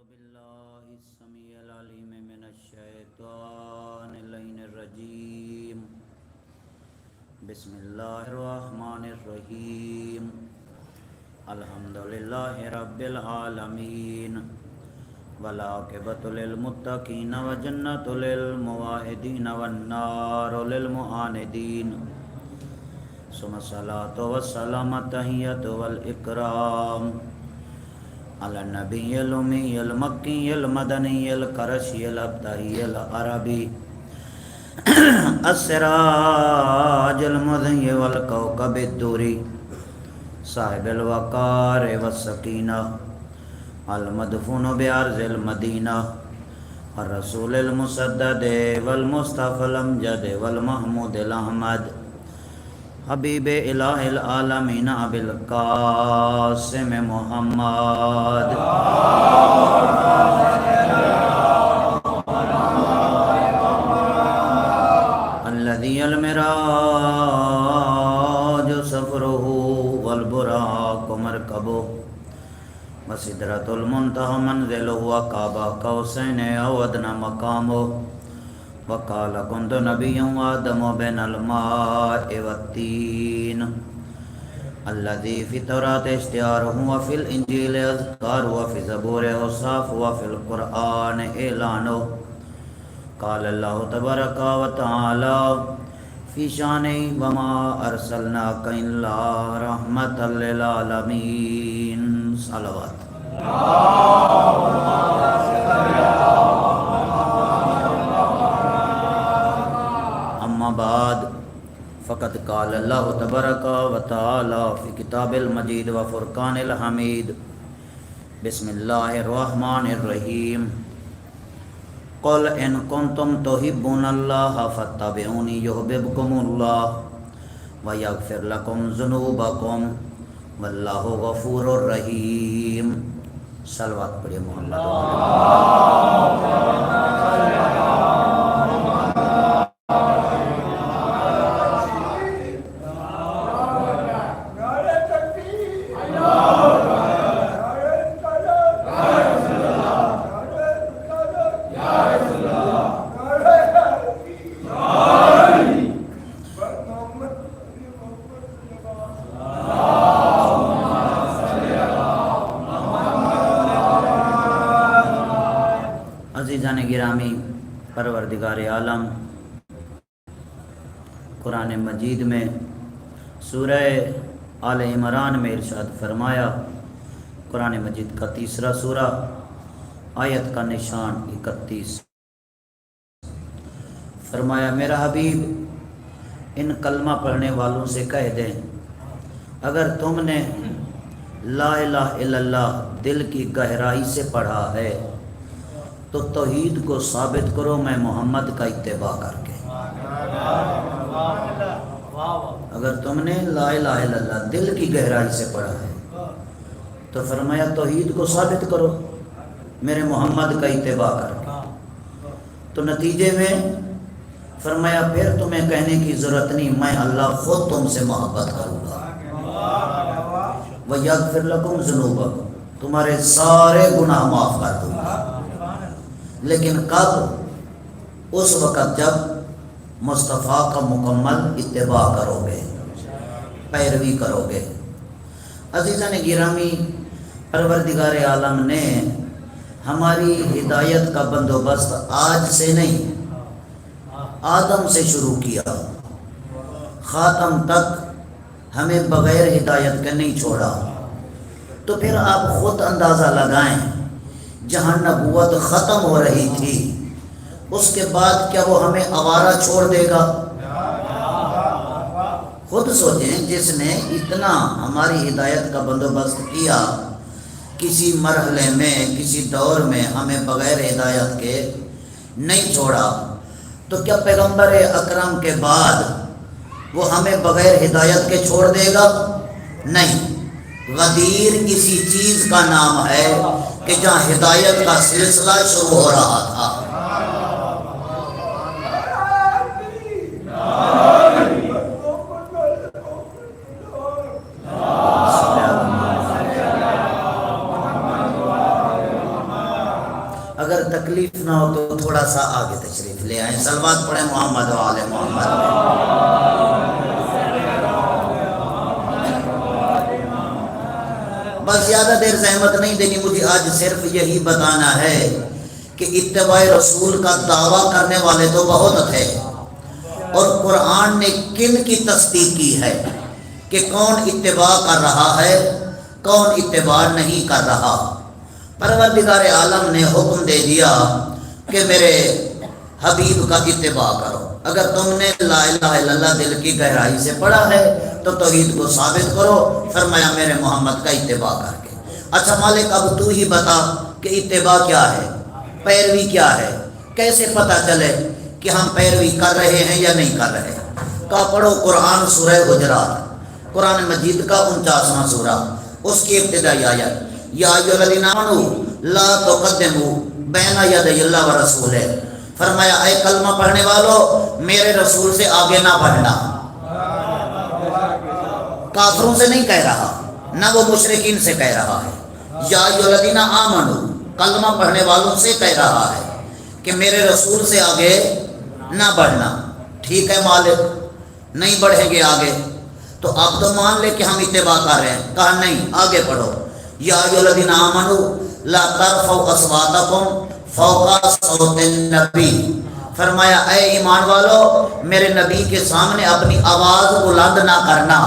بالله السميع العليم من الشيطان اللعين الرجيم. بسم الله الرحمن الرحيم. الحمد لله رب العالمين والعاقبة للمتقين وجنة للموحدين والنار للمعاندين. ثم الصلاة والسلام التحية والإكرام على النبي الأمي المكي المدني القرشي الأبتهي العربي السراج المضيء والكوكب الدوري صاحب الوقار والسكينة المدفون بأرض المدينة الرسول المسدد والمصطفى الأمجد والمحمود الأحمد حبیب الہ العالمین ابی القاسم محمد الذي المراج سفره والبراق مركبه وسدرة المنتهى منزله وقاب قوسين أو أدنى مقامه وقال كنت نبيا وآدم بين الماء والتين الذي في التوراة اشتهاره وفي الإنجيل أذكاره وفي الزبور أوصافه وفي القرآن إعلانه. قال الله تبارك وتعالى في شانه وما أرسلناك إلا رحمة للعالمين. صلوات بعد فقد قال الله تبارك وتعالى في كتاب المجيد وفرقان الحميد. بسم الله الرحمن الرحيم. قل إن كنتم تحبون الله فاتبعوني يحببكم الله ويغفر لكم ذنوبكم والله غفور رحيم. صلوات پڑھیے محمد گرامی. پروردگار عالم قرآن مجید میں سورہ آل عمران میں ارشاد فرمایا. قرآن مجید کا تیسرا سورہ آیت کا نشان 31. فرمایا میرا حبیب ان کلمہ پڑھنے والوں سے کہہ دیں اگر تم نے لا الہ الا اللہ دل کی گہرائی سے پڑھا ہے تو توحید کو ثابت کرو میں محمد کا اتباع کر کے. اگر تم نے لا الہ الا اللہ دل کی گہرائی سے پڑھا ہے تو فرمایا توحید کو ثابت کرو میرے محمد کا اتباع کر کے. تو نتیجے میں فرمایا پھر تمہیں کہنے کی ضرورت نہیں، میں اللہ خود تم سے محبت کروں گا. وَيَغْفِرْ لَكُمْ ذُنُوبَكُمْ تمہارے سارے گناہ معاف کر دوں گا. لیکن کب؟ اس وقت جب مصطفیٰ کا مکمل اتباع کرو گے، پیروی کرو گے. عزیزان گرامی، پروردگار عالم نے ہماری ہدایت کا بندوبست آج سے نہیں آدم سے شروع کیا، خاتم تک ہمیں بغیر ہدایت کے نہیں چھوڑا. تو پھر آپ خود اندازہ لگائیں جہاں نبوت ختم ہو رہی تھی اس کے بعد کیا وہ ہمیں آوارہ چھوڑ دے گا؟ خود سوچیں، جس نے اتنا ہماری ہدایت کا بندوبست کیا، کسی مرحلے میں کسی دور میں ہمیں بغیر ہدایت کے نہیں چھوڑا، تو کیا پیغمبر اکرم کے بعد وہ ہمیں بغیر ہدایت کے چھوڑ دے گا؟ نہیں. غدیر کسی چیز کا نام ہے کہ جہاں ہدایت کا سلسلہ شروع ہو رہا تھا. تکلیف نہ ہو تو تھوڑا سا آگے تشریف لے آئیں. صلوات پڑھیں محمد و آل محمد. بس زیادہ دیر زحمت نہیں دینی مجھے، آج صرف یہی بتانا ہے کہ اتباع رسول کا دعویٰ کرنے والے تو بہت تھے، اور قرآن نے کن کی تصدیق کی ہے کہ کون اتباع کر رہا ہے کون اتباع نہیں کر رہا. پروردگار عالم نے حکم دے دیا کہ میرے حبیب کا اتباع کرو. اگر تم نے لا الہ الا اللہ دل کی گہرائی سے پڑھا ہے تو توحید کو ثابت کرو. فرمایا میرے محمد کا اتباع کر کے. اچھا مالک اب تو ہی بتا کہ اتباع کیا ہے، پیروی کیا ہے، کیسے پتہ چلے کہ ہم پیروی کر رہے ہیں یا نہیں کر رہے. کا پڑھو قرآن سورہ حجرات، قرآن مجید کا 49واں سورہ، اس کی ابتدائی آیت یا ایھا الذین آمنوا لا تقدموا بین یدی اللہ ورسولہ. فرمایا اے کلمہ پڑھنے والو میرے رسول سے آگے نہ بڑھنا. کافروں سے نہیں کہہ رہا، نہ وہ مشرکین سے کہہ رہا ہے. یا ایھا الذین آمنوا کلمہ پڑھنے والوں سے کہہ رہا ہے کہ میرے رسول سے آگے نہ بڑھنا. ٹھیک ہے مالک نہیں بڑھیں گے آگے تو آپ تو مان لے کہ ہم اتباع کر رہے ہیں. کہا نہیں آگے پڑھو. یا ایھا الذین آمنوا لا ترفعوا اصواتکم فوق صوت النبی. فرمایا اے ایمان والو میرے نبی کے سامنے اپنی آواز بلند نہ کرنا.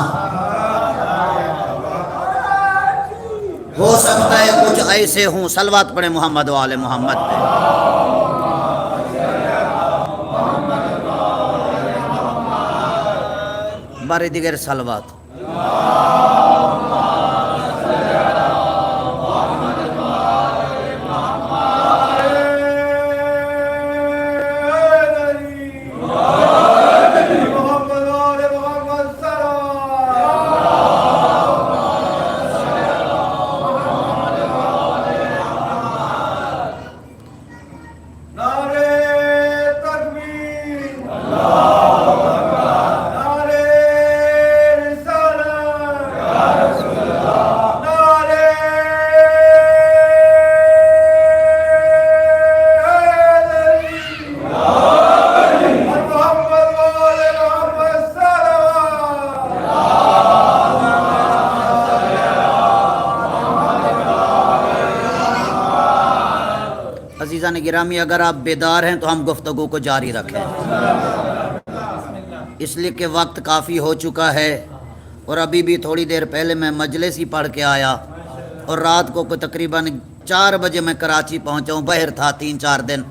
ہو سکتا ہے کچھ ایسے ہوں. صلوات پڑھیں محمد و آل محمد پہ. بارے دیگر صلوات. عزیزان گرامی اگر آپ بیدار ہیں تو ہم گفتگو کو جاری رکھیں، اس لیے کہ وقت کافی ہو چکا ہے اور ابھی بھی تھوڑی دیر پہلے میں مجلس ہی پڑھ کے آیا اور رات کو تقریباً 4 بجے میں کراچی پہنچا ہوں. باہر تھا 3-4 دن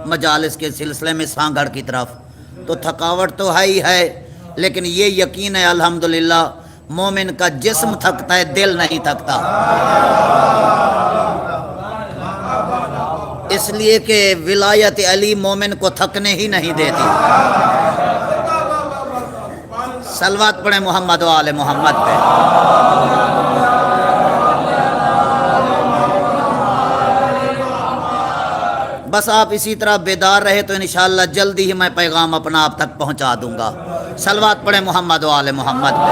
مجالس کے سلسلے میں سانگڑ کی طرف. تو تھکاوٹ تو ہے ہی ہے، لیکن یہ یقین ہے الحمدللہ مومن کا جسم تھکتا ہے دل نہیں تھکتا. اس لیے کہ ولایت علی مومن کو تھکنے ہی نہیں دیتی. صلوات پڑھیں محمد و آل محمد پہ. بس آپ اسی طرح بیدار رہے تو انشاءاللہ جلدی ہی میں پیغام اپنا آپ تک پہنچا دوں گا. صلوات پڑھیں محمد و آل محمد پہ.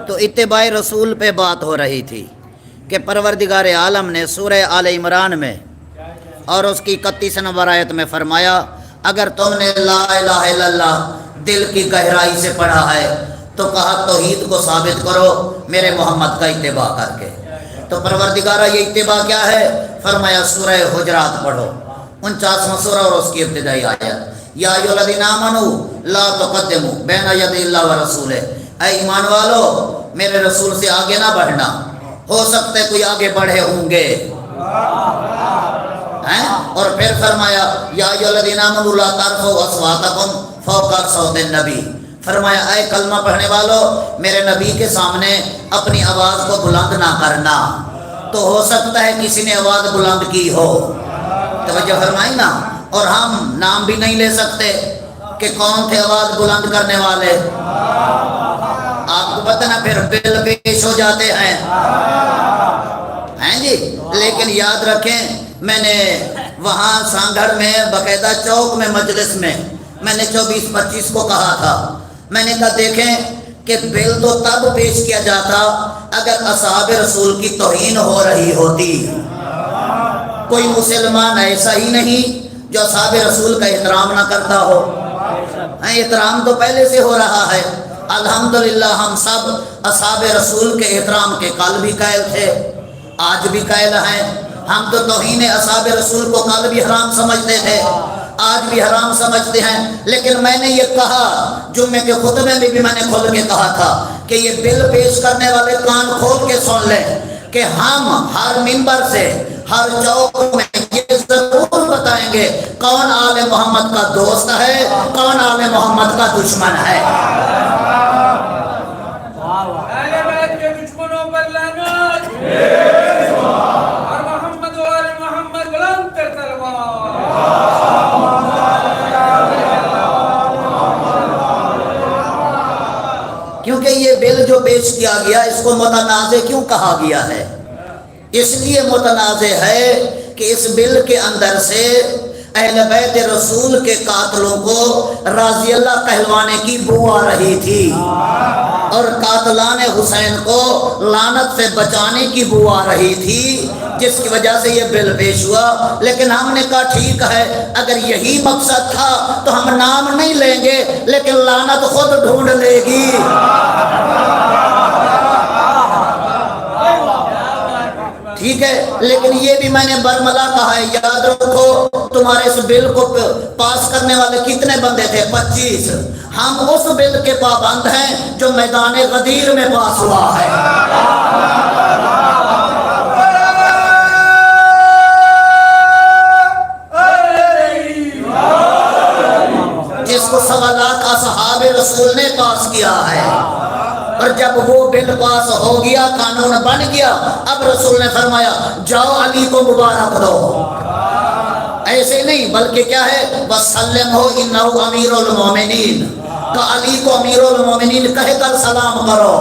تو اتباع رسول پہ بات ہو رہی تھی کہ پروردگار عالم نے سورہ آل عمران میں اور اس کی 31 نمبر آیت میں فرمایا اگر تم نے لا الہ الا اللہ دل کی گہرائی سے پڑھا ہے تو کہا توحید کو ثابت کرو میرے محمد کا اتباع کر کے. تو پروردگارہ یہ اتباع کیا ہے؟ فرمایا سورہ حجرات پڑھو 49واں سورہ اور اس کی ابتدائی آیت یا ایھا الذین آمنوا لا تقدموا بین یدی اللہ ورسولہ. اے ایمان والو میرے رسول سے آگے نہ بڑھنا. ہو سکتا ہے کوئی آگے بڑھے ہوں گے. اور پھر فرمایا یا ایھا الذین آمنوا لا ترفعوا اصواتکم فوق صوت النبی. فرمایا اے کلمہ پڑھنے والو میرے نبی کے سامنے اپنی آواز کو بلند نہ کرنا. تو ہو سکتا ہے کسی نے آواز بلند کی ہو. توجہ فرمائی نا. اور ہم نام بھی نہیں لے سکتے کہ کون تھے آواز بلند کرنے والے. آپ کو پتہ نا پھر بل پیش ہو جاتے ہیں جی. لیکن یاد رکھیں میں نے وہاں سانگھڑ میں باقاعدہ چوک میں مجلس میں نے 24-25 کو کہا تھا. میں نے کہا دیکھیں کہ بل تو تب پیش کیا جاتا اگر اصحاب رسول کی توہین ہو رہی ہوتی۔ کوئی مسلمان ایسا ہی نہیں جو اصحاب رسول کا احترام نہ کرتا ہو۔ احترام تو پہلے سے ہو رہا ہے، الحمدللہ ہم سب اصحاب رسول کے احترام کے کل بھی قائل تھے، آج بھی قائل ہیں۔ ہم تو توہین اصحاب رسول کو کل بھی حرام سمجھتے تھے، آج بھی حرام سمجھتے ہیں، لیکن میں نے یہ کہا جمعے کے خطبے میں بھی میں نے کھول کے کہا تھا کہ یہ بل پیش کرنے والے کان کھول کے سن لیں کہ ہم ہر منبر سے ہر چوک میں یہ ضرور بتائیں گے کون آل محمد کا دوست ہے، کون آل محمد کا دشمن ہے۔ اہل بیت کے دشمنوں پر لعنت اور محمد و آل محمد بلند تر تلوار۔ کیونکہ یہ بل جو پیش کیا گیا اس کو متنازع کیوں کہا گیا ہے؟ اس لیے متنازع ہے کہ اس بل کے اندر سے اہل بیت رسول کے قاتلوں کو رضی اللہ کہلوانے کی بو آ رہی تھی اور قاتلان حسین کو لعنت سے بچانے کی بو آ رہی تھی، جس کی وجہ سے یہ بل پیش ہوا۔ لیکن ہم نے کہا ٹھیک ہے، اگر یہی مقصد تھا تو ہم نام نہیں لیں گے، لیکن لعنت خود ڈھونڈ لے گی۔ ٹھیک ہے، لیکن یہ بھی میں نے برملا کہا ہے، یاد رکھو تمہارے اس بل کو پاس کرنے والے کتنے بندے تھے؟ 25۔ ہم اس بل کے پابند ہیں جو میدان غدیر میں پاس ہوا ہے۔ جس کو 1.25 لاکھ اصحاب رسول نے پاس کیا ہے، اور جب وہ بل پاس ہو گیا، قانون بن گیا، اب رسول نے فرمایا جاؤ علی کو مبارک دو۔ ایسے نہیں بلکہ کیا ہے، وَسَلِّمْهُ إِنَّهُ أَمِيرُ الْمُؤْمِنِينَ، کہ علی کو امیر المومنین کہہ کر سلام کرو۔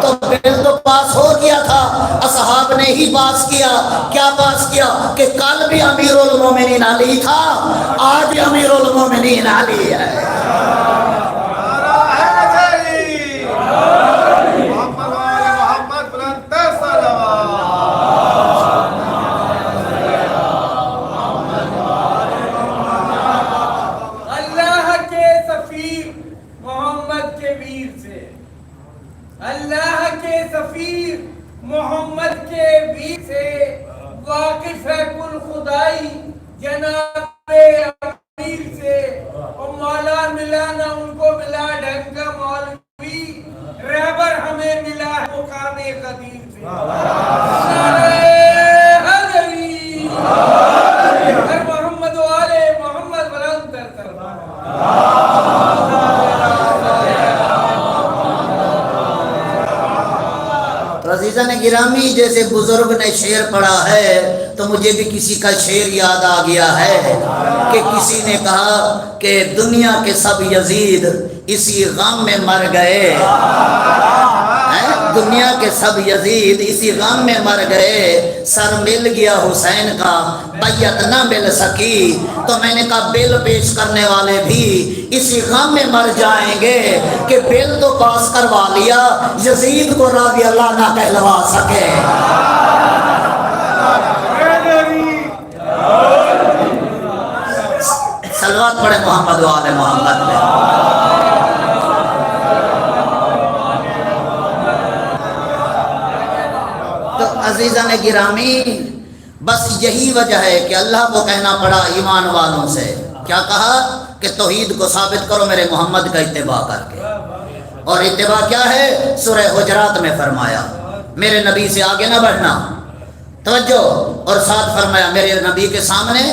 تو بل تو پاس ہو گیا تھا، اصحاب نے ہی پاس کیا۔ کیا پاس کیا؟ کہ کل بھی امیر المومنین علی تھا، آج بھی امیر المومنین علی ہے۔ اللہ کے سفیر محمد کے ویر سے واقف ہے کل خدائی جناب امیر سے، اور مولا ملا نہ ان کو ملا ڈھنگ کا مولوی، رہبر ہمیں ملا ہے مقام قدیر سے۔ نعرہ حیدری ہر محمد و آل محمد بلند تر تلوار۔ عزیزان گرامی، جیسے بزرگ نے شعر پڑھا ہے تو مجھے بھی کسی کا شعر یاد آ گیا ہے کہ کسی نے کہا کہ دنیا کے سب یزید اسی غم میں مر گئے، دنیا کے سب یزید اسی غم میں مر گئے، سر مل گیا حسین کا بیعت نہ مل سکی۔ تو میں نے کہا بل پیش کرنے والے بھی اسی غم میں مر جائیں گے کہ بل تو پاس کروا لیا، یزید کو رضی اللہ نہ کہلوا سکے۔ صلوات پڑھے محمد و آل محمد میں۔ تو عزیزان گرامی، بس یہی وجہ ہے کہ اللہ کو کہنا پڑا ایمان والوں سے، کیا کہا کہ توحید کو ثابت کرو میرے محمد کا اتباع کر کے۔ اور اتباع کیا ہے؟ سورہ حجرات میں فرمایا میرے نبی سے آگے نہ بڑھنا، توجہ، اور ساتھ فرمایا میرے نبی کے سامنے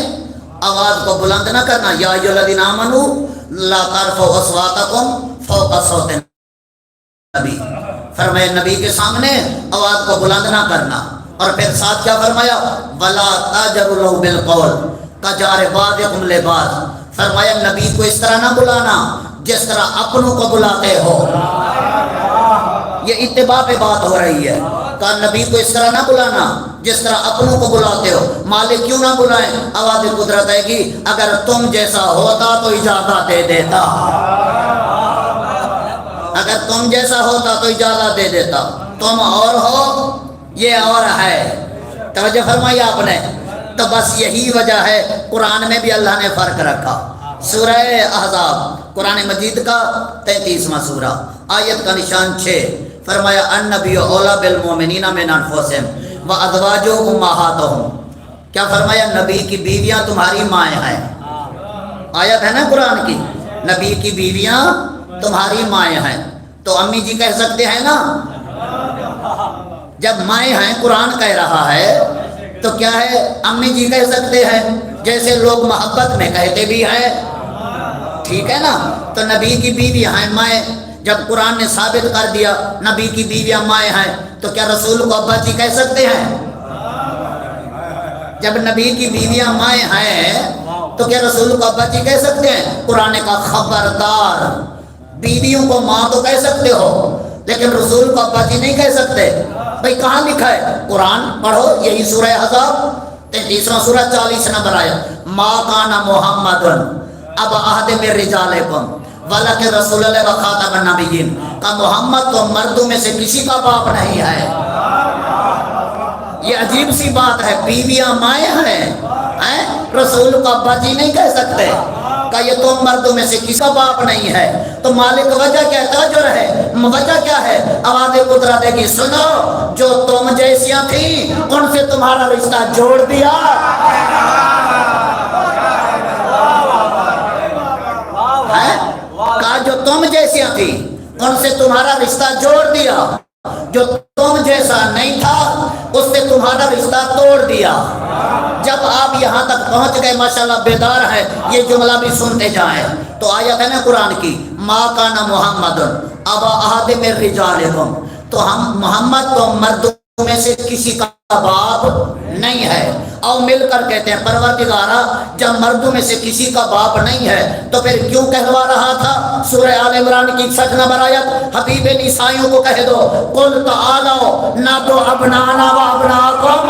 آواز کو بلند نہ کرنا، یا ایھا الذین آمنوا لا ترفعوا اصواتکم فوق صوت النبی، فرمایا نبی کے سامنے آواز کو بلند نہ کرنا۔ اور پھر ساتھ کیا فرمایا؟ ولا تجهروا له بالقول کجہر بعضکم لبعض، فرمایا نبی کو اس طرح نہ بلانا جس طرح اپنوں کو بلاتے ہو۔ یہ اتباع پہ بات ہو رہی ہے، کہا نبی کو اس طرح نہ بلانا جس طرح اپنوں کو بلاتے ہو۔ مالک کیوں نہ بلائیں؟ آواز قدرت ہے کہ اگر تم جیسا ہوتا تو اجازت دے دیتا۔ اگر تم جیسا ہوتا تو اجازت دے دیتا، تم اور ہو یہ اور ہے، توجہ فرمائی آپ نے۔ تو بس یہی وجہ ہے قرآن میں بھی اللہ نے فرق رکھا۔ سورہ احزاب قرآن مجید کا 33واں سورہ، آیت کا نشان 6، فرمایا النبی اولیٰ بالمؤمنین من انفسہم وازواجہ امہاتہم، کیا فرمایا؟ نبی کی بیویاں تمہاری مائیں ہیں، آیت ہے نا قرآن کی، نبی کی بیویاں تمہاری مائیں ہیں، تو امی جی کہہ سکتے ہیں نا؟ جب مائیں ہیں قرآن کہہ رہا ہے تو کیا ہے امی جی کہہ سکتے ہیں، جیسے لوگ محبت میں کہتے بھی ہیں، ٹھیک ہے نا؟ تو نبی کی بیویاں ہیں مائیں، جب قرآن نے ثابت کر دیا نبی کی بیویاں مائیں ہیں تو کیا رسول کو ابا جی کہہ سکتے ہیں؟ جب نبی کی بیویاں مائیں ہیں تو کیا رسول کو ابا جی کہہ سکتے ہیں؟ قرآن کا خبردار، بیویوں کو ماں تو کہہ سکتے ہو لیکن رسول کو ابا جی نہیں کہہ سکتے۔ بھئی کہاں لکھا ہے؟ قرآن پڑھو، یہی سورہ احزاب 33واں سورہ 40 نمبر آیا، ما کان محمد اب عہد میں رجالکم ولکن رسول اللہ و خاتم النبیین، کا محمد تو مردوں میں سے کسی کا باپ نہیں ہے۔ یہ عجیب سی بات ہے، بیویاں مائیں ہیں، رسول کو ابا جی نہیں کہہ سکتے، کہ یہ تم مردوں میں سے کسی کا باپ نہیں ہے۔ تو مالک وجہ کیا ہے؟ تاجر ہے، وجہ کیا ہے؟ آواز قدرت دے گی، سنو جو تم جیسیاں تھیں ان سے تمہارا رشتہ جوڑ دیا۔ کہا جو تم جیسیاں تھیں ان سے تمہارا رشتہ جوڑ دیا، جو تم جیسا نہیں تھا اس سے تمہارا رشتہ توڑ دیا۔ جب آپ یہاں تک پہنچ گئے ماشاءاللہ بیدار ہے، یہ جملہ بھی سنتے جائیں، تو آیت ہے نا قرآن کی، ما کان محمد ابا احد من رجالکم، تو ہم محمد تو مردوں میں سے کسی کا باپ نہیں ہے۔ اور مل کر کہتے ہیں پروردگارا جب مردوں میں سے کسی کا باپ نہیں ہے تو پھر کیوں کہلوا رہا تھا؟ سورہ آل عمران کی 60 نمبر آیت، حبیب نسائیوں کو کہہ دو قل تعالوا ندعو ابنانا و ابناکم،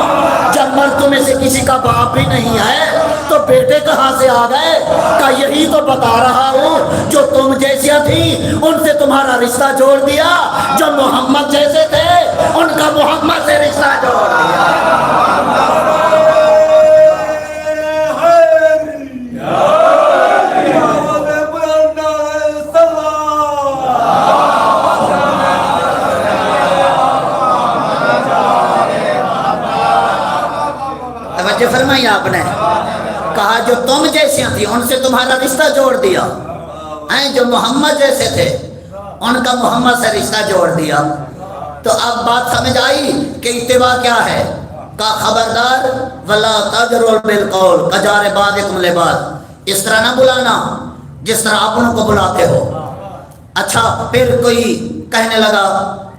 جب مردوں میں سے کسی کا باپ بھی نہیں ہے تو بیٹے کہاں سے آ گئے؟ کہ یہی تو بتا رہا ہوں جو تم جیسیاں تھیں ان سے تمہارا رشتہ جوڑ دیا، جو محمد جیسے تھے ان کا محمد سے رشتہ جوڑ دیا۔ توجہ فرمائی آپ نے، کہا جو تم جیسیاں تھیں ان سے تمہارا رشتہ جوڑ دیا، جو محمد جیسے تھے ان کا محمد سے رشتہ جوڑ دیا۔ تو اب بات سمجھ آئی کہ اتباع کیا ہے؟ کا خبردار ولا تجروا بالقول کجار بعضکم لبعض، اس طرح نہ بلانا جس طرح اپنوں کو بلاتے ہو۔ اچھا پھر کوئی کہنے لگا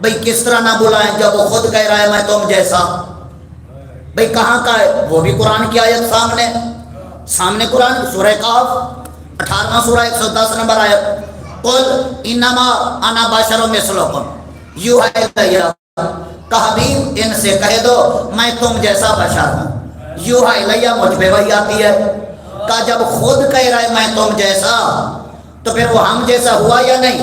بھئی کس طرح نہ بلائیں جب وہ خود کہہ رہا ہے میں تم جیسا؟ بھئی کہاں کا ہے؟ وہ بھی قرآن کی آیت سامنے قرآن کی سورہ کہف 18واں سورہ 110 نمبر آیت، قل انما انا بشر مثلکم یوحی الی، کہ حبیب ان سے کہہ دو میں تم جیسا بشر ہوں، یوحی الی مجھ پہ وحی آتی ہے۔ کہ جب خود کہہ رہا ہے میں تم جیسا تو پھر وہ ہم جیسا ہوا یا نہیں؟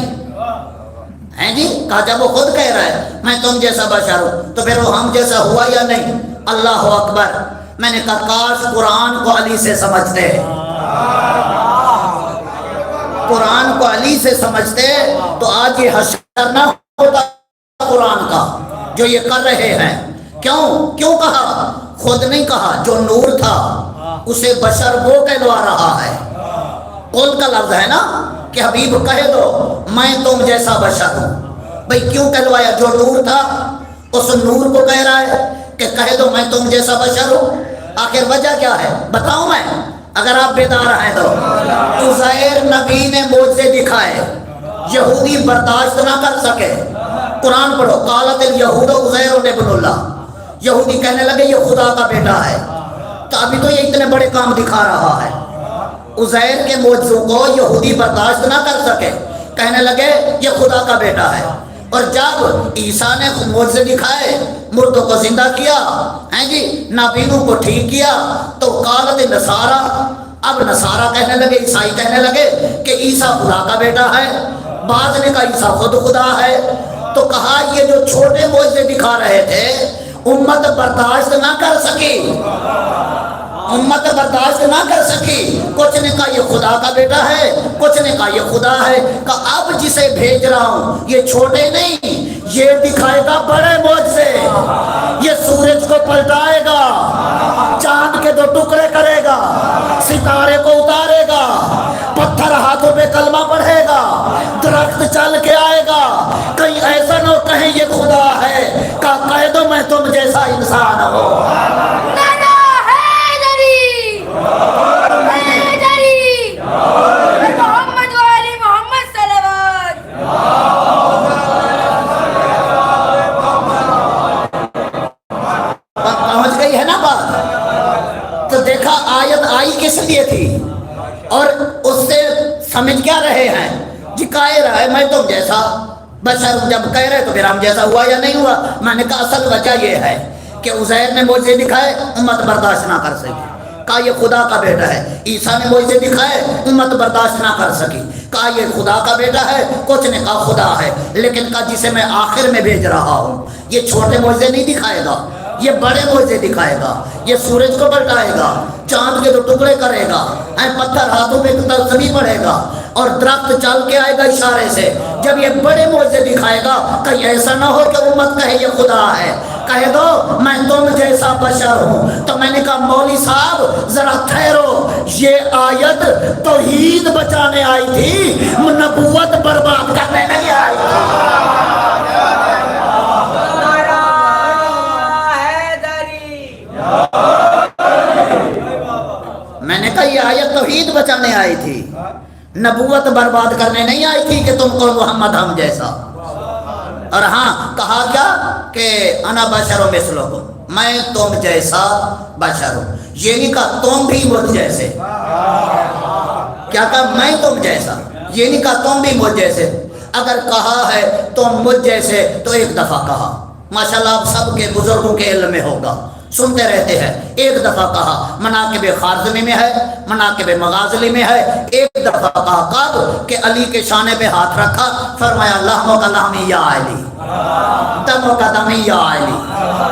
ہیں جی، کہا جب وہ خود کہہ رہا ہے میں تم جیسا بشر ہوں تو پھر وہ ہم جیسا ہوا یا نہیں؟ اللہ اکبر۔ میں نے کہا کاش قرآن کو علی سے سمجھتے، قرآن کو علی سے سمجھتے تو آج یہ حشر نہ ہوتا قرآن کا جو یہ کر رہے ہیں۔ کیوں کہا؟ خود نہیں کہا، جو نور تھا اسے بشر وہ کہلوا رہا ہے۔ قول کا لفظ ہے نا کہ حبیب کہہ دو میں تم جیسا بشر ہوں۔ بھئی کیوں کہلوایا؟ جو نور تھا اس نور کو کہہ رہا ہے کہ کہہ دو میں تم جیسا بشر ہوں۔ آخر وجہ کیا ہے بتاؤں میں، اگر آپ بیدار ہیں تو عزیر نبی نے معجزے دکھائے، یہودی برداشت نہ کر سکے۔ قرآن پڑھو، قالت الیہود عزیر ابن اللہ، یہودی کہنے لگے یہ خدا کا بیٹا ہے۔ تو ابھی تو یہ اتنے بڑے کام دکھا رہا ہے، عزیر کے معجزوں کو یہودی برداشت نہ کر سکے، کہنے لگے یہ خدا کا بیٹا ہے۔ اور جب عیسیٰ نے معجزے دکھائے، مردوں کو زندہ کیا، ہیں جی نابینوں کو ٹھیک کیا، تو قالت نصارہ، اب نصارہ کہنے لگے، عیسائی کہنے لگے کہ عیسیٰ خدا کا بیٹا ہے۔ بعض نے کہا عیسیٰ خود خدا ہے. تو کہا یہ جو چھوٹے معجزے دکھا رہے تھے امت برداشت نہ کر سکی، امت برداشت نہ کر سکی. کچھ نے کہا یہ خدا کا بیٹا ہے، کچھ نے کہا یہ خدا ہے. کہا اب جسے بھیج رہا ہوں یہ چھوٹے نہیں، یہ دکھائے گا بڑے معجزے. یہ سورج کو پلٹائے گا، چاند کے 2 ٹکڑے کرے گا، ستارے کو اتارے گا، پتھر ہاتھوں پہ کلمہ پڑھے گا، درخت چل کے آئے گا. کہیں ایسا نہ ہو کہیں یہ خدا ہے. کہہ دو میں تم جیسا انسان ہوں. محمد والی محمد صلوات. پہنچ گئی ہے نا بات؟ تو دیکھا آیت آئی کس لیے تھی اور اس سے سمجھ کیا رہے ہیں؟ جی کہہ رہا ہے میں تم جیسا بشر. جب کہہ رہے تو پھر ہم جیسا ہوا یا نہیں ہوا؟ میں نے کہا اصل وجہ یہ ہے کہ عزیر نے معجزے دکھائے امت برداشت نہ کر سکی، کہا یہ خدا کا بیٹا ہے. عیسیٰ نے معجزے دکھائے امت برداشت نہ کر سکی، کہا یہ خدا کا بیٹا ہے. کچھ نے کہا خدا ہے، لیکن کہا جسے میں آخر میں بھیج رہا ہوں یہ چھوٹے معجزے نہیں دکھائے گا، یہ بڑے معجزے دکھائے گا. یہ سورج کو پلٹائے گا، چاند کے 2 ٹکڑے کرے گا، پتھر ہاتھوں پہ تسبیح پڑھے گا اور درخت چل کے آئے گا اشارے سے. جب یہ بڑے معجزے دکھائے گا کہیں ایسا نہ ہو کہ امت کہے یہ خدا ہے. کہہ دو میں تم جیسا بشر ہوں. تو میں نے کہا مولوی صاحب ذرا ٹھہرو، یہ آیت توحید بچانے آئی تھی، نبوت برباد کرنے نہیں آئی تھی. میں نے کہا یہ آیت توحید بچانے آئی تھی، نبوت برباد کرنے نہیں آئی تھی کہ تم کو محمد ہم جیسا. اور ہاں کہا کیا کہ انا بشر مثلکم، میں تم جیسا بشر ہوں. یہ نہیں کہا تم بھی مجھ جیسے. کیا کہا؟ میں تم جیسا. یہ نہیں کہا تم بھی مجھ جیسے. اگر کہا ہے تم مجھ جیسے تو ایک دفعہ کہا. ماشاءاللہ آپ سب کے بزرگوں کے علم میں ہوگا، سنتے رہتے ہیں. ایک دفعہ کہا مناقب خارزمی میں ہے، مناقب مغازلی میں ہے. ایک دفعہ کہا کب کہ علی کے شانے پہ ہاتھ رکھا، فرمایا لحموں کا لحمی یا علی، دموں کا دمی یا علی،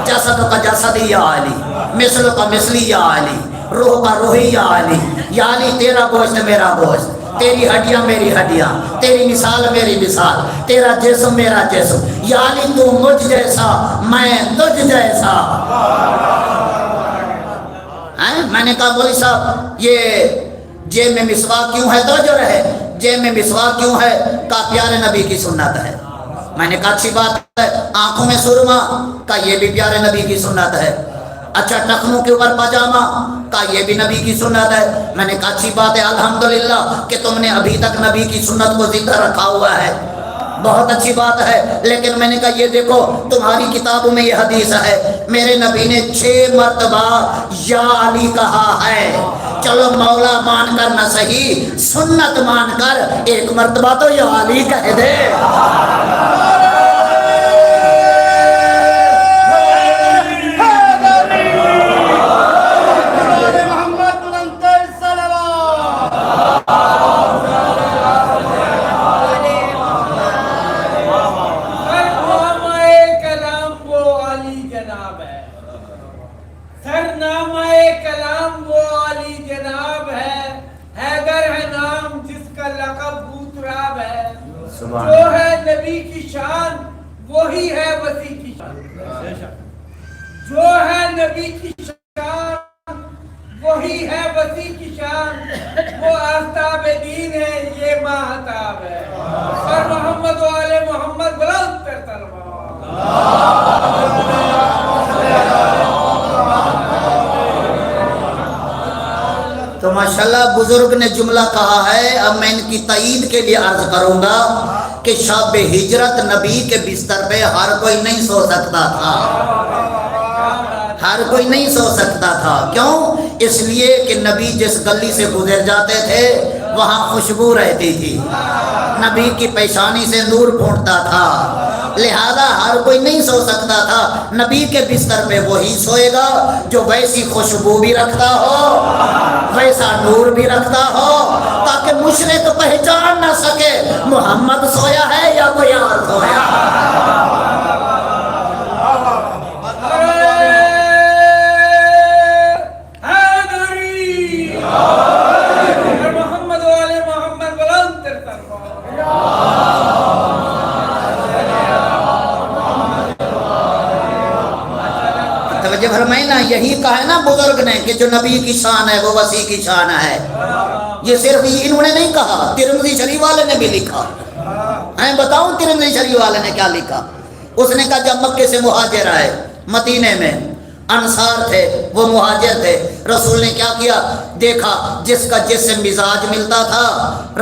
جسدوں کا جسدی یا علی، مثلوں کا مثلی یا علی، روح کا روحی یا علی. یا علی تیرا گوشت میرا گوشت، تیری ہڈیاں میری ہڈیاں، تیری مثال میری مثال، تیرا جسم میرا جسم. یا علی تو مجھ جیسا میں تجھ جیسا. میں نے کہا مولوی صاحب یہ جیب میں مسواک کیوں ہے؟ توجہ رہے، جیب میں مسواک کیوں ہے؟ کہا پیارے نبی کی سنت ہے. میں نے کہا اچھی بات ہے. آنکھوں میں سرما، کہا یہ بھی پیارے نبی کی سنت ہے. اچھا ٹخنوں کے اوپر پاجامہ، کہا یہ بھی نبی کی سنت ہے. میں نے کہا اچھی بات ہے الحمدللہ کہ تم نے ابھی تک نبی کی سنت کو زندہ رکھا ہوا ہے، بہت اچھی بات ہے. لیکن میں نے کہا یہ دیکھو تمہاری کتابوں میں یہ حدیث ہے میرے نبی نے 6 مرتبہ یا علی کہا ہے. چلو مولا مان کر نہ صحیح، سنت مان کر ایک مرتبہ تو یا علی کہہ دے. جو ہے نبی کی شان وہی ہے وسیع کی شان. جو ہے نبی کی شان وہی ہے وسیع کی شان. وہ آفتاب دین ہے، یہ ماہتاب ہے. اور محمد و آل محمد بلند پر تلوار. تو ماشاءاللہ بزرگ نے جملہ کہا ہے. اب میں ان کی تائید کے لیے عرض کروں گا کہ شب ہجرت نبی کے بستر پہ ہر کوئی نہیں سو سکتا تھا، ہر کوئی نہیں سو سکتا تھا. کیوں؟ اس لیے کہ نبی جس گلی سے گزر جاتے تھے وہاں خوشبو رہتی تھی، نبی کی پیشانی سے نور پھوٹتا تھا. لہذا ہر کوئی نہیں سو سکتا تھا. نبی کے بستر پہ وہی سوئے گا جو ویسی خوشبو بھی رکھتا ہو، ویسا نور بھی رکھتا ہو، تاکہ مشرک پہچان نہ سکے محمد سویا ہے یا کوئی اور سویا؟ محمد والے محمد بلند توجہ فرمائیں نا، یہی کہا ہے نا بزرگ نے کہ جو نبی کی شان ہے وہ وسیع کی شان ہے۔ یہ صرف انہوں نے نہیں کہا، ترمذی شریف والے نے بھی لکھا۔ میں بتاؤں ترمذی شریف والے نے کیا لکھا؟ اس نے کہا جب مکے سے مہاجر آئے، مدینے میں انصار تھے، وہ مہاجر تھے، رسول نے کیا کیا؟ دیکھا جس کا جس سے مزاج ملتا تھا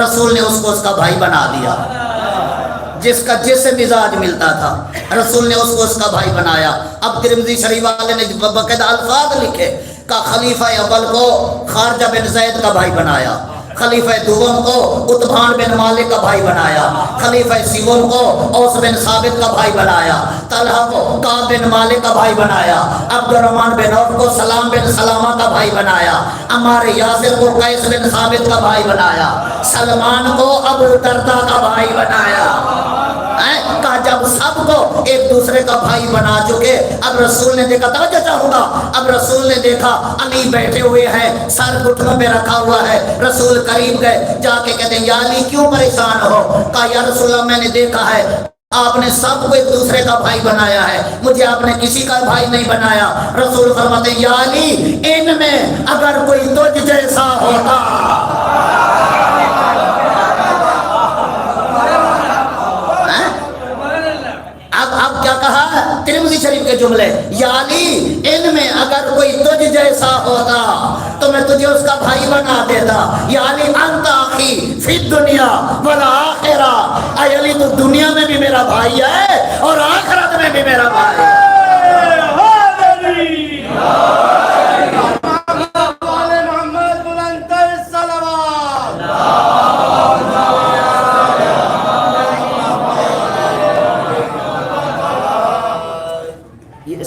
رسول نے اس کو اس کا بھائی بنا دیا۔ جس کا جس سے مزاج ملتا تھا رسول نے اس کو اس کا بھائی بنایا۔ اب ترمذی شریف والے نے باقاعدہ الفاظ لکھے کہ خلیفہ اول کو خارجہ بن زید کا بھائی بنایا، خلیفہ دوم کو عتبان بن مالک کا بھائی بنایا، خلیفہ سوم کو اوس بن ثابت کا بھائی بنایا، طلحہ کو کعب بن مالک کا بھائی بنایا، عبد الرحمن بن عوف کو سلام بن سلامہ کا بھائی بنایا، عمار یاسر کو قیس بن ثابت کا بھائی بنایا، سلمان کو ابو دردہ کا بھائی بنایا۔ کہا جب سب کو ایک دوسرے کا بھائی بنا چکے، اب رسول نے دیکھا، توجہ چاہوں گا، اب رسول نے دیکھا علی بیٹھے ہوئے ہیں، سر گھٹنوں پہ رکھا ہوا ہے، رسول قریب گئے، جا کے کہتے ہیں یا علی کیوں پریشان ہو؟ کہا یا رسول اللہ میں نے دیکھا ہے آپ نے سب کو ایک دوسرے کا بھائی بنایا ہے، مجھے آپ نے کسی کا بھائی نہیں بنایا۔ رسول فرماتے ہیں یا علی ان میں اگر کوئی تجھ جیسا ہوتا۔ اب کیا کہا ترمذی شریف کے جملے، یا علی ان میں اگر کوئی تجھ جیسا ہوتا تو میں تجھے اس کا بھائی بنا دیتا۔ یا علی انت اخی فی الدنیا والآخرہ، اے علی تو دنیا میں بھی میرا بھائی ہے اور آخرت میں بھی میرا بھائی ہے۔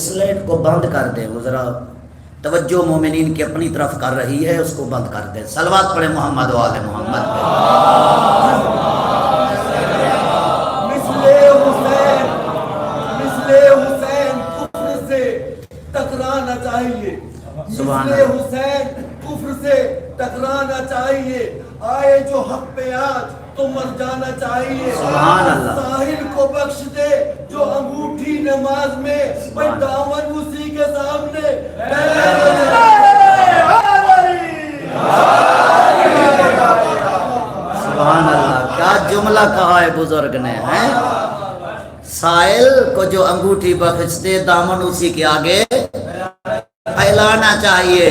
سلیٹ کو بند کر دیں، وہ ذرا توجہ مومنین کی اپنی طرف کر رہی ہے، اس کو بند کر دیں۔ صلوات پڑھیں محمد و آل محمد پہ۔ مثل حسین کفر سے ٹکرانا چاہیے، مثل حسین کفر سے ٹکرانا چاہیے، آئے جو حق پہ آج تو مر جانا چاہیے۔ سبحان اللہ۔ ساحل کو بخش دے جو انگوٹھی نماز میں، بھائی دامن اسی کے سامنے سبحان اللہ، کیا جملہ کہا ہے بزرگ نے، ہیں؟ سائل کو جو انگوٹھی بخش دے دامن اسی کے آگے پھیلانا چاہیے۔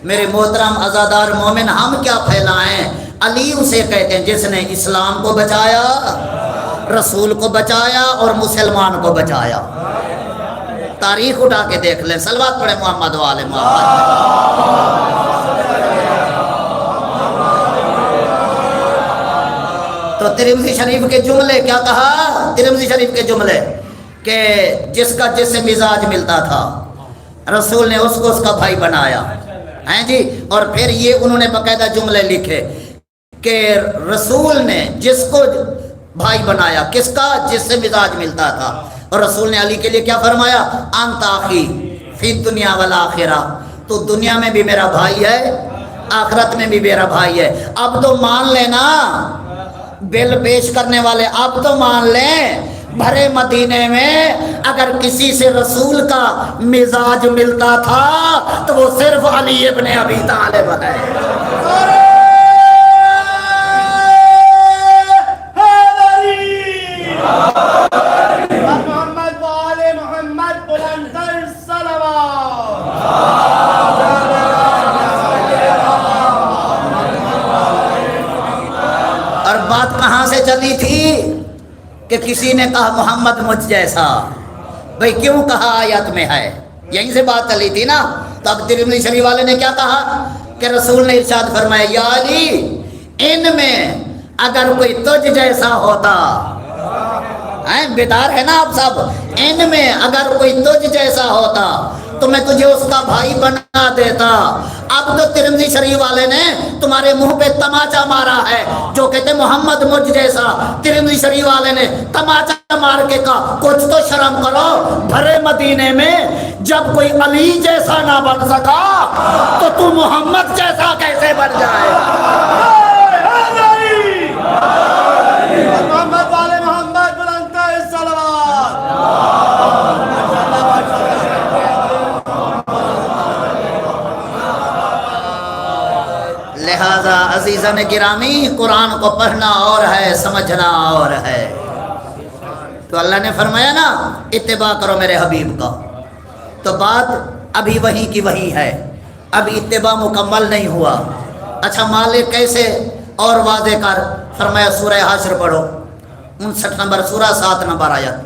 میرے محترم عزادار مومن، ہم کیا پھیلائیں؟ علی اسے کہتے ہیں جس نے اسلام کو بچایا، رسول کو بچایا اور مسلمان کو بچایا۔ تاریخ اٹھا کے دیکھ لیں، صلوات پڑھیں محمد و آل محمد۔ تو ترمذی شریف کے جملے کیا کہا؟ ترمذی شریف کے جملے کہ جس کا جس سے مزاج ملتا تھا رسول نے اس کو اس کا بھائی بنایا، ہیں جی۔ اور پھر یہ انہوں نے باقاعدہ جملے لکھے کہ رسول نے جس کو بھائی بنایا، کس کا؟ جس سے مزاج ملتا تھا، اور رسول نے علی کے لیے کیا فرمایا؟ انت اخی فی الدنیا والآخرہ، تو دنیا میں بھی میرا بھائی ہے، آخرت میں بھی میرا بھائی ہے۔ اب تو مان لینا، بل پیش کرنے والے اب تو مان لیں، بھرے مدینے میں اگر کسی سے رسول کا مزاج ملتا تھا تو وہ صرف علی ابن ابی طالب ہے۔ محمد وآل محمد بلندر صلوات۔ اور بات کہاں سے چلی تھی کہ کسی نے کہا محمد مجھ جیسا، بھئی کیوں کہا آیت میں ہے، یہیں سے بات چلی تھی نا۔ تو اب ترمذی شریف والے نے کیا کہا کہ رسول نے ارشاد فرمایا یا علی ان میں اگر کوئی تجھ جیسا ہوتا، بیدار ہے نا آپ سب، ان میں اگر کوئی تجھ جیسا ہوتا تو میں تجھے اس کا بھائی بنا دیتا. اب تو ترمذی شریف والے نے تمہارے منہ پہ تماچا مارا ہے جو کہتے محمد مجھ جیسا. ترمذی شریف والے نے تماچا مار کے کہا کچھ تو شرم کرو. بھرے مدینے میں جب کوئی علی جیسا نہ بن سکا تو تو محمد جیسا کیسے بن جائے؟ محمد والے محمد بلند الصلوات. لہذا عزیزان گرامی قرآن کو پڑھنا اور ہے سمجھنا اور ہے. تو اللہ نے فرمایا نا اتباع کرو میرے حبیب کا. تو بات ابھی وہی کی وہی ہے, ابھی اتباع مکمل نہیں ہوا. اچھا مالک کیسے اور واضح کر. فرمایا سورہ حشر پڑھو 59 نمبر سورہ 7 نمبر آیت.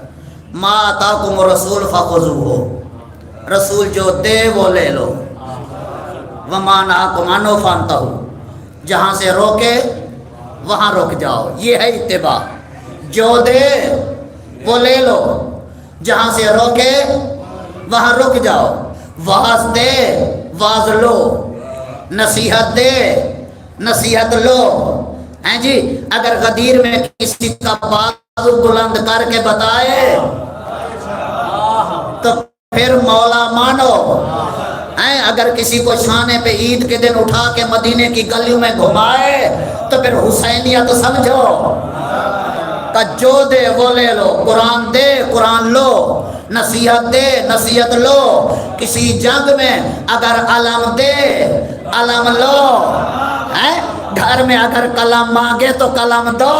ما آتاکم الرسول فخذوہ, رسول جو دے وہ لے لو. وما نہاکم عنہ فانتہوا, جہاں سے روکے وہاں رک جاؤ. یہ ہے اتباع. جو دے وہ لے لو, جہاں سے روکے وہاں رک جاؤ. واز دے واز لو, نصیحت دے نصیحت لو. ہیں جی اگر غدیر میں کسی کا بازو بلند کر کے بتائے تو پھر مولا مانو. ہیں اگر کسی کو شانے پہ عید کے دن اٹھا کے مدینے کی گلیوں میں گھمائے تو پھر حسینیت سمجھو. کہ جو دے وہ لے لو. قرآن دے قرآن لو, نصیحت دے نصیحت لو. کسی جنگ میں اگر علم دے علم لو. ہیں گھر میں اگر قلم مانگے تو قلم دو.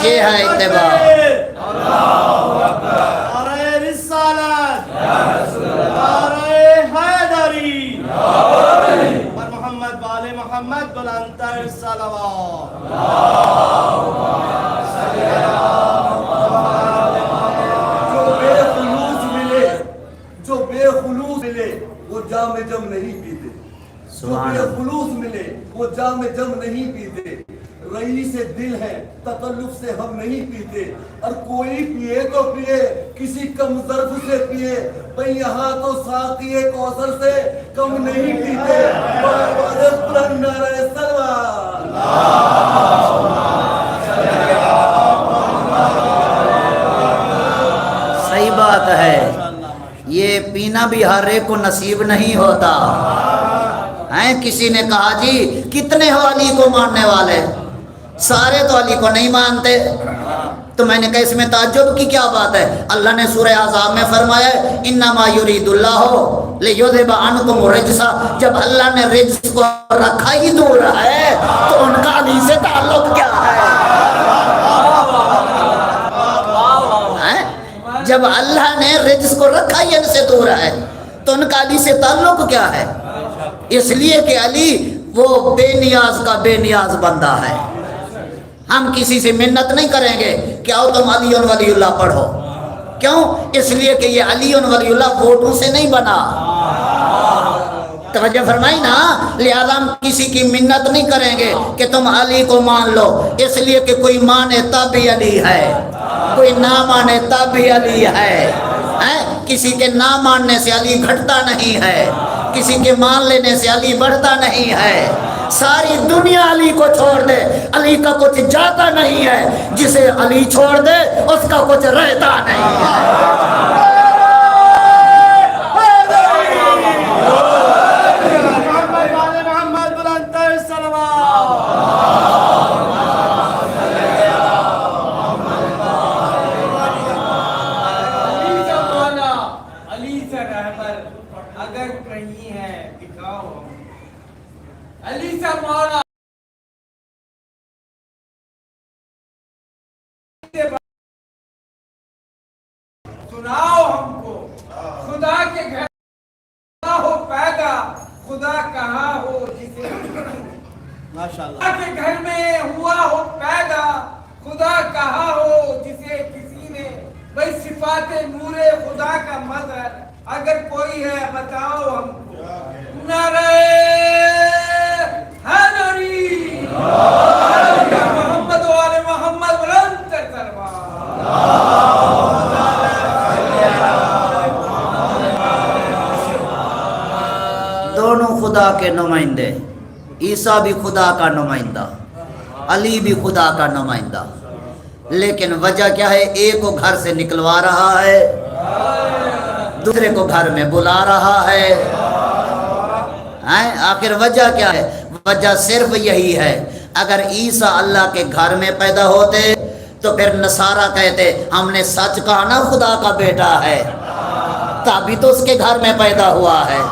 یہ ہے اتباع. محمد والے محمد بلند الصلوات. جو بے خلوص ملے وہ جام جم نہیں پیتے. جو بے خلوص ملے وہ جام جم نہیں پیتے. رئیس دل ہے تکلف سے ہم نہیں پیتے. اور کوئی پیے تو پیے کسی کم ظرف سے پیے. بھئی یہاں تو ساقی کوثر سے کم نہیں پیتے. بلند نعرہ سلوات. صحیح بات ہے. یہ پینا بھی ہر ایک کو نصیب نہیں ہوتا. ہیں کسی نے کہا جی کتنے ہو علی کو ماننے والے؟ سارے تو علی کو نہیں مانتے. تو میں نے کہا اس میں تعجب کی کیا بات ہے؟ اللہ نے سورہ احزاب میں فرمایا انما یرید اللہ لیذھب عنکم الرجس. جب اللہ نے رجس کو رکھا ہی دور ہے تو ان کا علی سے تعلق کیا ہے؟ جب اللہ نے رجس کو رکھا ہی ان سے دور ہے تو ان کا علی سے تعلق کیا ہے؟ اس لیے کہ علی وہ بے نیاز کا بے نیاز بندہ ہے. ہم کسی سے منت نہیں کریں گے کہ آؤ تم علی ولی اللہ پڑھو. کیوں؟ اس لیے کہ یہ علی ولی اللہ ووٹوں سے نہیں بنا. توجہ فرمائی نا. لہذا ہم کسی کی منت نہیں کریں گے کہ تم علی کو مان لو. اس لیے کہ کوئی مانے تب بھی علی ہے, کوئی نہ مانے تب بھی علی ہے. کسی کے نہ ماننے سے علی گھٹتا نہیں ہے, کسی کے مان لینے سے علی بڑھتا نہیں ہے. ساری دنیا علی کو چھوڑ دے علی کا کچھ جاتا نہیں ہے. جسے علی چھوڑ دے اس کا کچھ رہتا نہیں ہے. اگر کہیں ہے دکھاؤ علی سا مولا سناؤ ہم کو. خدا کے گھر ہو پیدا خدا کہاں ہو جسے خدا کے گھر میں ہوا ہو پیدا خدا کہاں ہو جسے کسی نے بھائی صفات نور خدا کا مظہر اگر کوئی ہے بتاؤ ہم کو. نعرہ حیدری محمد والے محمد بلند الصلوات. خدا کے نمائندے، عیسیٰ بھی خدا کا نمائندہ، علی بھی خدا کا نمائندہ، لیکن وجہ کیا ہے؟ ایک کو گھر سے نکلوا رہا ہے، دوسرے کو گھر میں بلا رہا ہے۔ آخر وجہ کیا ہے؟ وجہ صرف یہی ہے، اگر عیسیٰ اللہ کے گھر میں پیدا ہوتے تو پھر نصارہ کہتے ہم نے سچ کہا نا خدا کا بیٹا ہے، تبھی تو اس کے گھر میں پیدا ہوا ہے۔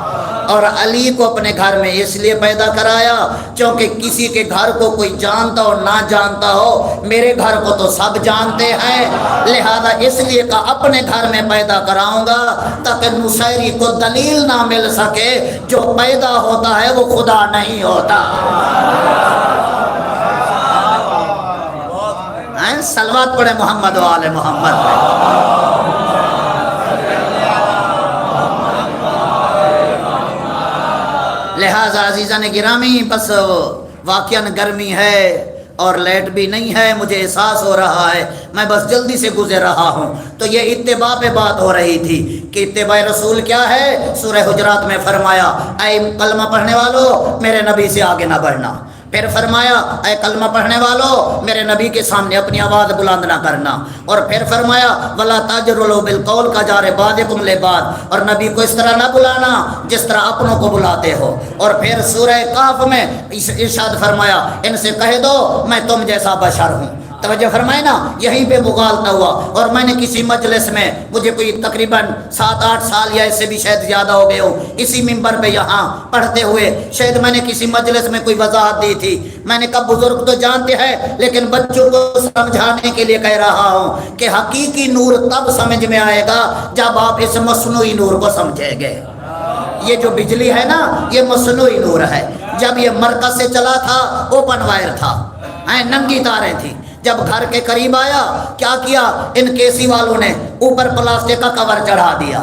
اور علی کو اپنے گھر میں اس لیے پیدا کرایا کیونکہ کسی کے گھر کو کوئی جانتا ہو نہ جانتا ہو، میرے گھر کو تو سب جانتے ہیں، لہذا اس لیے کہا اپنے گھر میں پیدا کراؤں گا تاکہ نصیری کو دلیل نہ مل سکے جو پیدا ہوتا ہے وہ خدا نہیں ہوتا۔ صلوات پڑھے محمد و آل محمد پہ۔ لہذا عزیزان گرامی، بس واقعاً گرمی ہے اور لائٹ بھی نہیں ہے، مجھے احساس ہو رہا ہے، میں بس جلدی سے گزر رہا ہوں۔ تو یہ اتباع پہ بات ہو رہی تھی کہ اتباع رسول کیا ہے؟ سورہ حجرات میں فرمایا اے کلمہ پڑھنے والو میرے نبی سے آگے نہ بڑھنا، پھر فرمایا اے کلمہ پڑھنے والو میرے نبی کے سامنے اپنی آواز بلند نہ کرنا، اور پھر فرمایا وَلَا تَجْرُوا بِالْقَوْلِ كَجَارِ بَعْضِكُمْ لِبَعْضٍ، اور نبی کو اس طرح نہ بلانا جس طرح اپنوں کو بلاتے ہو۔ اور پھر سورہ کہف میں ارشاد فرمایا ان سے کہہ دو میں تم جیسا بشر ہوں۔ توجہ فرمائے نا، یہیں پہ مغالطہ ہوا۔ اور میں نے کسی مجلس میں، مجھے کوئی تقریباً 7-8 سال یا اس سے بھی شاید زیادہ ہو گئے ہوں، اسی منبر پہ یہاں پڑھتے ہوئے شاید میں نے کسی مجلس میں کوئی وضاحت دی تھی۔ میں نے کہا بزرگ تو جانتے ہیں لیکن بچوں کو سمجھانے کے لیے کہہ رہا ہوں کہ حقیقی نور تب سمجھ میں آئے گا جب آپ اس مصنوعی نور کو سمجھیں گے۔ یہ جو بجلی ہے نا یہ مصنوعی نور ہے، جب یہ مرکز سے چلا تھا اوپن وائر تھا، ننگی تاریں تھیں، جب گھر کے قریب آیا کیا کیا ان کیسی والوں نے اوپر پلاسٹک کا کور چڑھا دیا،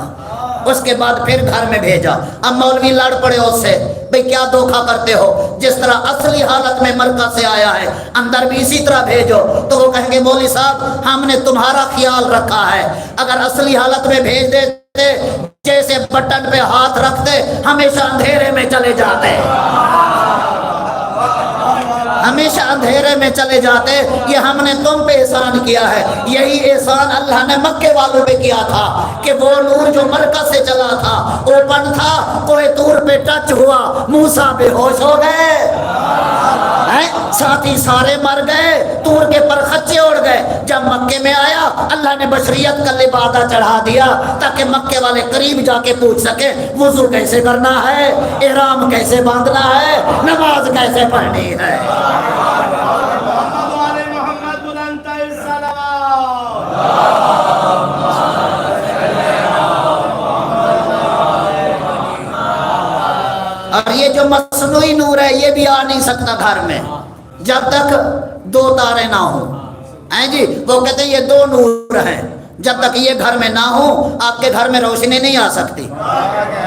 اس کے بعد پھر گھر میں بھیجا۔ اب مولوی لڑ پڑے اس سے، بھئی کیا دھوکہ کرتے ہو، جس طرح اصلی حالت میں مرکز سے آیا ہے اندر بھی اسی طرح بھیجو۔ تو وہ کہیں گے مولوی صاحب ہم نے تمہارا خیال رکھا ہے، اگر اصلی حالت میں بھیج دیتے جیسے بٹن پہ ہاتھ رکھتے ہمیشہ اندھیرے میں چلے جاتے، ہمیشہ اندھیرے میں چلے جاتے۔ یہ ہم نے تم پہ احسان کیا ہے، یہی احسان اللہ نے مکے والوں پہ کیا تھا کہ وہ نور جو مرکز سے چلا تھا اوپن تھا، کوہ طور پہ ٹچ ہوا، موسیٰ بے ہوش ہو گئے، ساتھی سارے مر گئے، طور کے پر خچے اڑ گئے۔ جب مکے میں آیا اللہ نے بشریت کا لبادہ چڑھا دیا تاکہ مکے والے قریب جا کے پوچھ سکے وضو کیسے کرنا ہے، احرام کیسے باندھنا ہے، نماز کیسے پڑھنی ہے۔ اور یہ جو مصنوعی نور ہے یہ بھی آ نہیں سکتا گھر میں جب تک 2 تارے نہ ہوں۔ جی وہ کہتے ہیں یہ 2 نور ہیں، جب تک یہ گھر میں نہ ہوں آپ کے گھر میں روشنی نہیں آ سکتی۔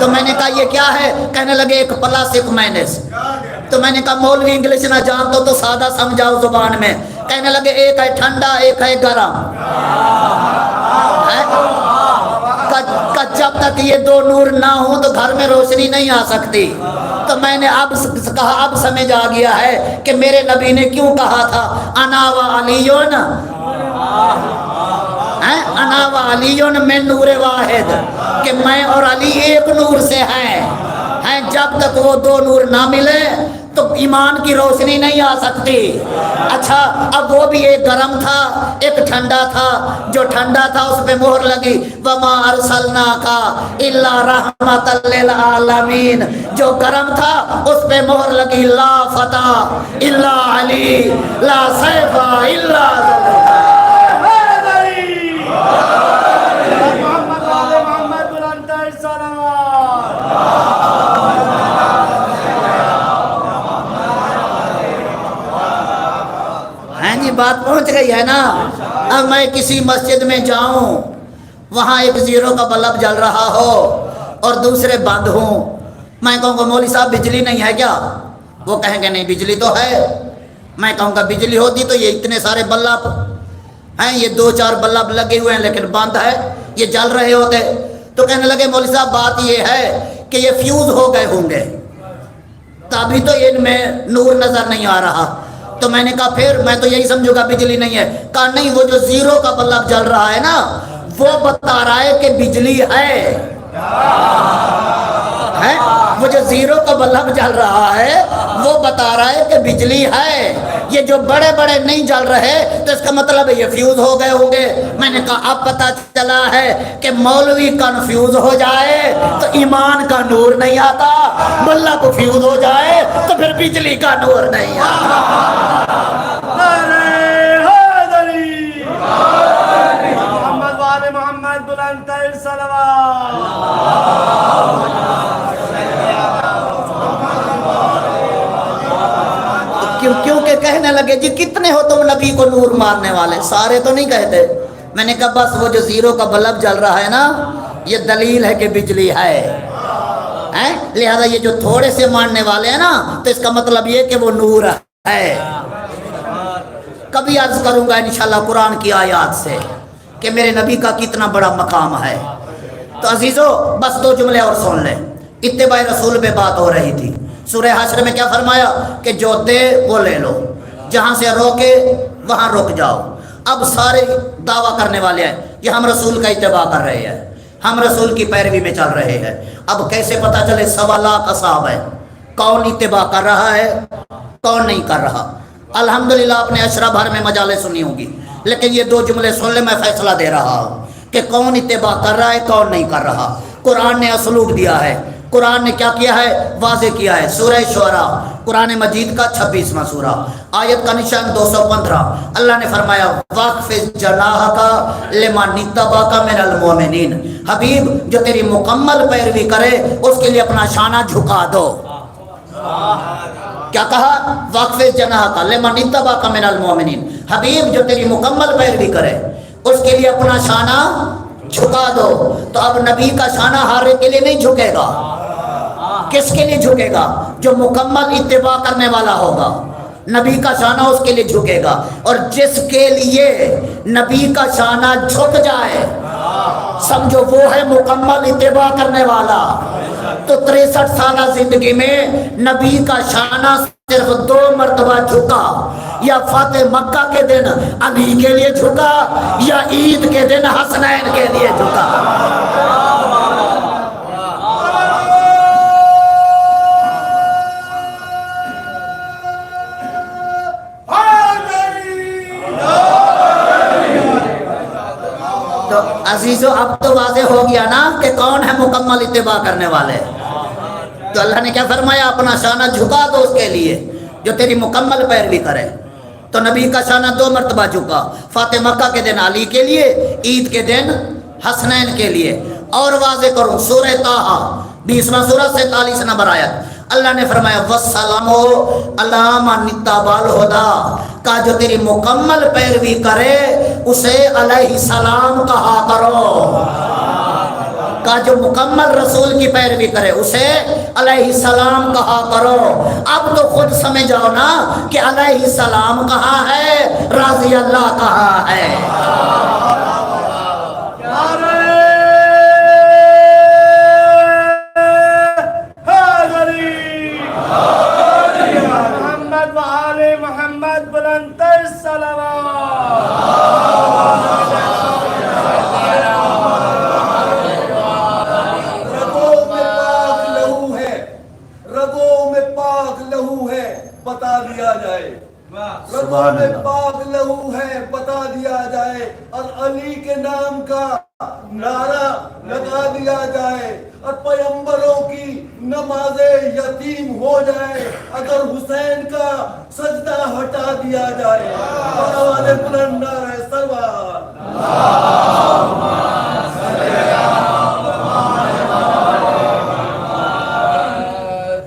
تو میں نے کہا یہ کیا ہے؟ کہنے لگے ایک پلاسٹک مائنس۔ تو میں نے کہا مولوی انگلش نہ جانتے تو سادہ سمجھاؤ زبان میں۔ کہنے لگے ایک ہے ٹھنڈا ایک ہے گرم، جب تک یہ 2 نور نہ ہوں تو گھر میں روشنی نہیں آ سکتی۔ تو میں نے اب کہا اب سمجھ آ گیا ہے کہ میرے نبی نے کیوں کہا تھا انا و علیون، انا و علیون من نور واحد، کہ میں اور علی ایک نور سے ہیں۔ جب تک وہ 2 نور نہ ملے تو ایمان کی روشنی نہیں آ سکتی۔ اچھا اب وہ بھی ایک گرم تھا ایک ٹھنڈا تھا، جو ٹھنڈا تھا اس پہ مہر لگی وَمَا أَرْسَلْنَاكَ إِلَّا رَحْمَةً لِّلْعَالَمِينَ، جو گرم تھا اس پہ مہر لگی لا فتح الا علی لا سیف الا بات پہنچ گئی ہے نا۔ اب میں کسی مسجد میں جاؤں وہاں ایک 0 کا بلب جل رہا ہو اور دوسرے بند ہوں، میں کہوں گا مولوی صاحب بجلی نہیں ہے کیا؟ وہ کہیں گے نہیں بجلی تو ہے۔ میں کہوں گا بجلی ہوتی تو یہ اتنے سارے بلب ہیں، یہ 2-4 بلب لگے ہوئے ہیں لیکن بند ہے، یہ جل رہے ہوتے۔ تو کہنے لگے مولوی صاحب بات یہ ہے کہ یہ فیوز ہو گئے ہوں گے۔ تبھی تو ان میں نور نظر نہیں آ رہا. تو میں نے کہا پھر میں تو یہی سمجھوں گا بجلی نہیں ہے. کہا نہیں، وہ جو زیرو کا بلب جل رہا ہے نا وہ بتا رہا ہے کہ بجلی ہے. وہ جو زیرو کا بلب جل رہا ہے وہ بتا رہا ہے کہ بجلی ہے. یہ جو بڑے بڑے نہیں جل رہے تو اس کا مطلب ہے یہ فیوز ہو گئے ہوں گے. میں نے کہا اب پتہ چلا ہے کہ مولوی کنفیوز ہو جائے تو ایمان کا نور نہیں آتا، ملا کو فیوز ہو جائے تو پھر بجلی کا نور نہیں آتا. محمد والے محمد بلند ترین صلوات. کیونکہ کہنے لگے جی کتنے ہو تم نبی کو نور مارنے والے؟ سارے تو نہیں کہتے. میں نے کہا بس وہ جو زیرو کا بلب جل رہا ہے نا یہ دلیل ہے کہ بجلی ہے. لہذا یہ جو تھوڑے سے ماننے والے ہیں نا تو اس کا مطلب یہ کہ وہ نور ہے. کبھی عرض کروں گا انشاءاللہ قرآن کی آیات سے کہ میرے نبی کا کتنا بڑا مقام ہے. تو عزیزو بس 2 جملے اور سن لیں. اتباع رسول پہ بات ہو رہی تھی. سورہ حشر میں کیا فرمایا کہ جو دے وہ لے لو، جہاں سے روکے وہاں رک جاؤ. اب سارے دعویٰ کرنے والے ہیں کہ ہم رسول کا اتباع کر رہے ہیں، ہم رسول کی پیروی میں چل رہے ہیں. اب کیسے پتہ چلے 1.25 لاکھ اصحاب ہے کون اتباع کر رہا ہے کون نہیں کر رہا؟ الحمدللہ آپ نے عشرہ بھر میں مجالے سنی ہوگی، لیکن یہ 2 جملے سن لے، میں فیصلہ دے رہا ہوں کہ کون اتباع کر رہا ہے کون نہیں کر رہا. قرآن نے اسلوب دیا ہے. قرآن نے کیا کیا ہے؟ واضح کیا ہے. سورہ شعراء قرآن مجید کا 26واں سورہ آیت کا نشان 215. اللہ نے فرمایا واخفض جناحک لمن اتبعک من المؤمنین. حبیب جو تیری مکمل پیروی کرے اس کے لیے اپنا شانہ جھکا دو. کیا کہا؟ واخفض جناحک لمن اتبعک من المؤمنین. حبیب جو تیری مکمل پیروی کرے اس کے لیے اپنا شانہ جھکا دو. تو اب نبی کا شانہ ہر ایک کے لیے نہیں جھکے گا. کس کے لیے جھکے گا؟ جو مکمل اتباع کرنے والا ہوگا نبی کا شانہ اس کے لیے جھکے گا. اور جس کے لیے نبی کا شانہ جھک جائے سمجھو وہ ہے مکمل اتباع کرنے والا. تو 63 سالہ زندگی میں نبی کا شانہ صرف 2 مرتبہ جھکا. یا فاتح مکہ کے دن علی کے لیے جھکا یا عید کے دن حسنین کے لیے جھکا. تو عزیزو اب تو واضح ہو گیا نا کہ کون ہے مکمل اتباع کرنے والے. تو اللہ نے کیا فرمایا؟ اپنا شانہ جھکا دو اس کے لیے جو تیری مکمل پیروی کرے. تو نبی کا شانہ 2 مرتبہ جھکا، فاتح مکہ کے دن علی کے لیے، عید کے دن حسنین کے لیے. اور واضح کروں سورہ طٰہٰ 20واں سورہ 47 نمبر آیت اللہ نے فرمایا وَالسَّلَامُ عَلَىٰ مَنِ اتَّبَعَ الْهُدَىٰ. کا جو تیری مکمل پیروی کرے اسے علیہ السلام کہا کرو. کا جو مکمل رسول کی پیروی کرے اسے علیہ السلام کہا کرو. اب تو خود سمجھ جاؤ نا کہ علیہ السلام کہاں ہے، رضی اللہ کہاں ہے. محمد وآل محمد بلند ترین صلوات. رگوں میں پاک لہو ہے بتا دیا جائے. رگوں میں پاک لہو ہے بتا دیا جائے. اور علی کے نام کا نعرہ لگا دیا جائے. اور پیغمبروں کی نماز یتیم ہو جائے اگر حسین کا سجدہ ہٹا دیا جائے. اور آواز بلند نعرہ صلوات.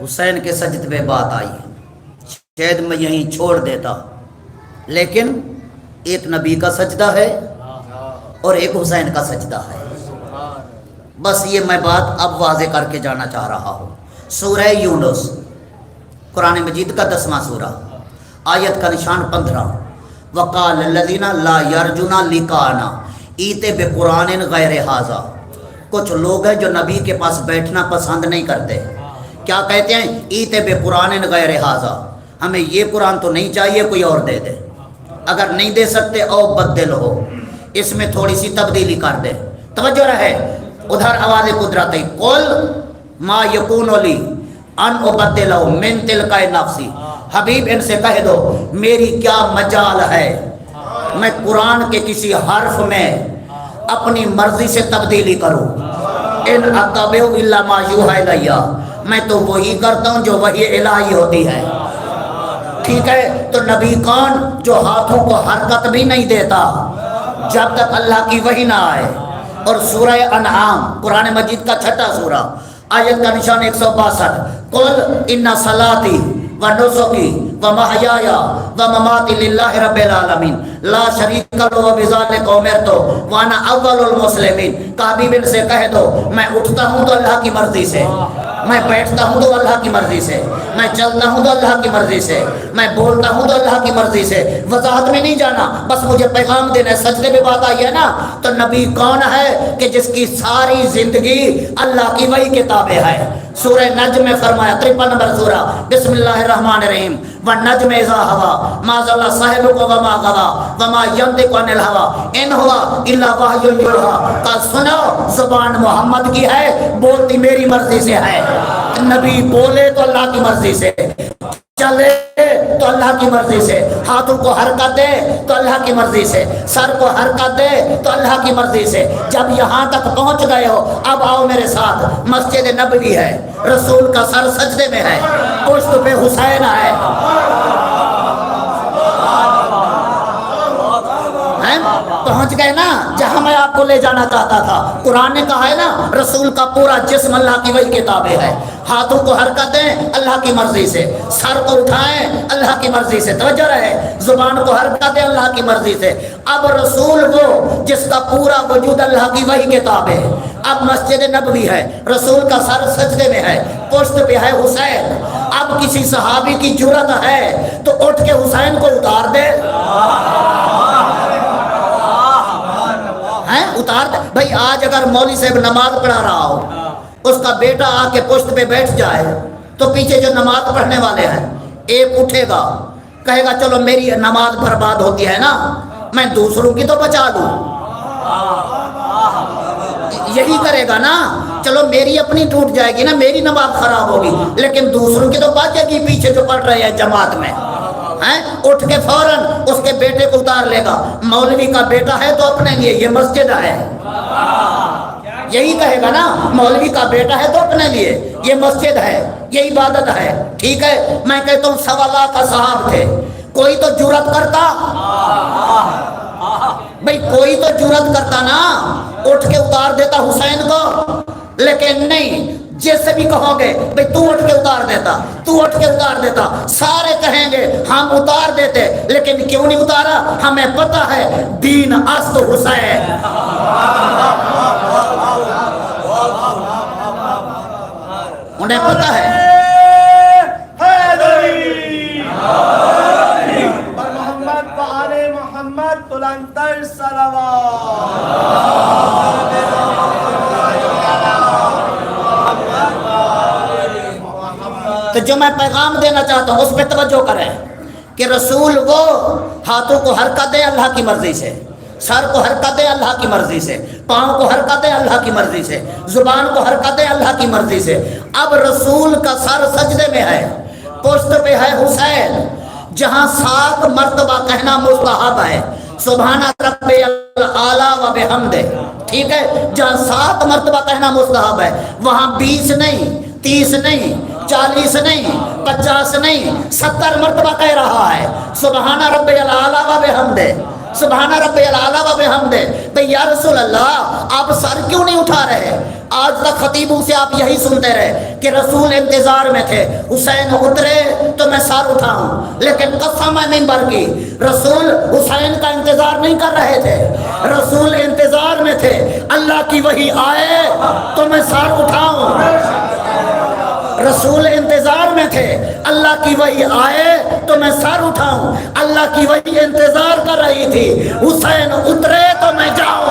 حسین کے سجدے پہ بات آئی شاید میں یہیں چھوڑ دیتا، لیکن ایک نبی کا سجدہ ہے اور ایک حسین کا سجدہ ہے. بس یہ میں بات اب واضح کر کے جانا چاہ رہا ہوں. سورہ یونس قرآن مجید کا 10واں سورہ آیت کا نشان 15. وقال الذین لا یرجون لقاءنا ایت بقرآن غیر ھذا. کچھ لوگ ہیں جو نبی کے پاس بیٹھنا پسند نہیں کرتے کیا کہتے ہیں؟ ایتے بے قرآن غیر ھذا، ہمیں یہ قرآن تو نہیں چاہیے، کوئی اور دے دے، اگر نہیں دے سکتے او بدل ہو، اس میں تھوڑی سی تبدیلی کر دے۔ توجہ رہے، ادھر آواز قدرت ہے، قل ما یکون لی ان ابدلہ من تلقاء نفسی، حبیب ان سے کہہ دو میری کیا مجال ہے میں قرآن کے کسی حرف میں اپنی مرضی سے تبدیلی کروں، ان اتبع الا ما یوحی الی، میں تو وہی کرتا ہوں جو وحی الہی ہوتی ہے۔ ٹھیک ہے، تو نبی کون؟ جو ہاتھوں کو حرکت بھی نہیں دیتا جب تک اللہ کی وحی نہ آئے۔ اور سورہ انعام قرآن مجید کا چھٹا سورہ، آیت کا نشان 162، قل ان صلاتی و نسکی و محیای و مماتی للہ رب العالمین لا شریک لہ وبذالک امرت وانا اول المسلمین۔ حبیب ان سے کہہ دو میں اٹھتا ہوں تو اللہ کی مرضی سے، میں بیٹھتا ہوں تو اللہ کی مرضی سے، میں چلتا ہوں تو اللہ کی مرضی سے، میں بولتا ہوں تو اللہ کی مرضی سے۔ وضاحت میں نہیں جانا، بس مجھے پیغام دینا ہے۔ سجدے میں بات آئی ہے نا، تو نبی کون ہے کہ جس کی ساری زندگی اللہ کی وحی کے تابع ہے۔ سورہ نجم میں فرمایا 53 نمبر سورہ، بسم اللہ الرحمن الرحیم، والنجم اذا ہوا ما ضل صاحبکم وما غوا وما ینطق عن الہوی ان ہوا الا وحی یوحی۔ کا سنو زبان محمد کی ہے، بولتی میری مرضی سے ہے۔ نبی بولے تو اللہ کی مرضی سے، چلے تو اللہ کی مرضی سے، ہاتھوں کو حرکت دے تو اللہ کی مرضی سے، سر کو حرکت دے تو اللہ کی مرضی سے۔ جب یہاں تک پہنچ گئے ہو، اب آؤ میرے ساتھ۔ مسجد نبوی ہے، رسول کا سر سجدے میں ہے، پشت پہ حسین ہے، پہنچ گئے نا جہاں میں آپ کو لے جانا چاہتا تھا۔ قرآن نے کہا ہے نا رسول کا پورا جسم اللہ کی وحی کے تابع ہے، ہاتھوں کو حرکت دیں اللہ کی مرضی سے، سر کو اٹھائیں اللہ کی مرضی سے، توجہ رہے، زبان کو حرکت دیں اللہ کی مرضی سے۔ اب رسول وہ جس کا پورا وجود اللہ کی وحی کے تابع ہے۔ اب مسجد نبوی ہے، رسول کا سر سجدے میں ہے، پشت پہ ہے حسین۔ اب کسی صحابی کی جرأت ہے تو اٹھ کے حسین کو اتار دے، اتار دے بھائی۔ آج اگر مولوی صاحب نماز پڑھا رہا ہو، اس کا بیٹا آ کے پشت پہ بیٹھ جائے تو پیچھے جو نماز پڑھنے والے ہیں ایک اٹھے گا کہے گا چلو میری نماز برباد ہوتی ہے نا، میں دوسروں کی تو بچا لوں، یہی کرے گا نا، چلو میری اپنی ٹوٹ جائے گی نا، میری نماز خراب ہوگی لیکن دوسروں کی تو بچے گی پیچھے جو پڑھ رہے ہیں جماعت میں۔ اٹھ کے فوراً اس کے بیٹے کو اتار لے گا، مولوی کا بیٹا ہے تو اپنے لیے، یہ مسجد ہے، یہی کہے گا نا، مولوی کا بیٹا ہے تو اپنے لیے، یہ مسجد ہے، یہ عبادت ہے۔ ٹھیک ہے، میں کہتا ہوں 1.25 لاکھ اصحاب تھے، کوئی تو جرأت کرتا بھئی، کوئی تو جرأت کرتا نا، اٹھ کے اتار دیتا حسین کو، لیکن نہیں، جس سے بھی کہو گے بھئی تو اٹھ کے اتار دیتا، تو اٹھ کے اتار دیتا، سارے کہیں گے ہم اتار دیتے، لیکن کیوں نہیں اتارا؟ ہمیں پتہ ہے دین است حسین۔ انہیں پتہ ہے محمد و آل محمد بلندتر صلوات۔ تو جو میں پیغام دینا چاہتا ہوں اس پہ توجہ کریں کہ رسول وہ ہاتھوں کو حرکت دے اللہ کی مرضی سے، سر کو حرکت دے اللہ کی مرضی سے، پاؤں کو حرکت دے اللہ کی مرضی سے، زبان کو حرکت دے اللہ کی مرضی سے۔ اب رسول کا سر سجدے میں ہے، پشت پہ ہے حسین، جہاں 7 مرتبہ کہنا مستحب ہے سبحان رب الاعلی و بحمدہ، ٹھیک ہے، جہاں 7 مرتبہ کہنا مستحب ہے، وہاں 20 نہیں، 30 نہیں، 40 نہیں، 50 نہیں، 70 مرتبہ کہہ رہا ہے سبحان رب الاعلی و بحمدہ، سبحان رب الاعلی و بحمدہ۔ تو یا رسول اللہ آپ سر کیوں نہیں اٹھا رہے؟ آج تک خطیبوں سے آپ یہی سنتے رہے کہ رسول انتظار میں تھے، حسین اترے تو میں سر اٹھاؤں، لیکن قسم ہے منبر کی رسول حسین کا انتظار نہیں کر رہے تھے، رسول انتظار میں تھے اللہ کی وحی آئے تو میں سر اٹھاؤں، رسول انتظار میں تھے اللہ کی وحی آئے تو میں سر اٹھاؤں، اللہ کی وحی انتظار کر رہی تھی حسین اترے تو میں جاؤں۔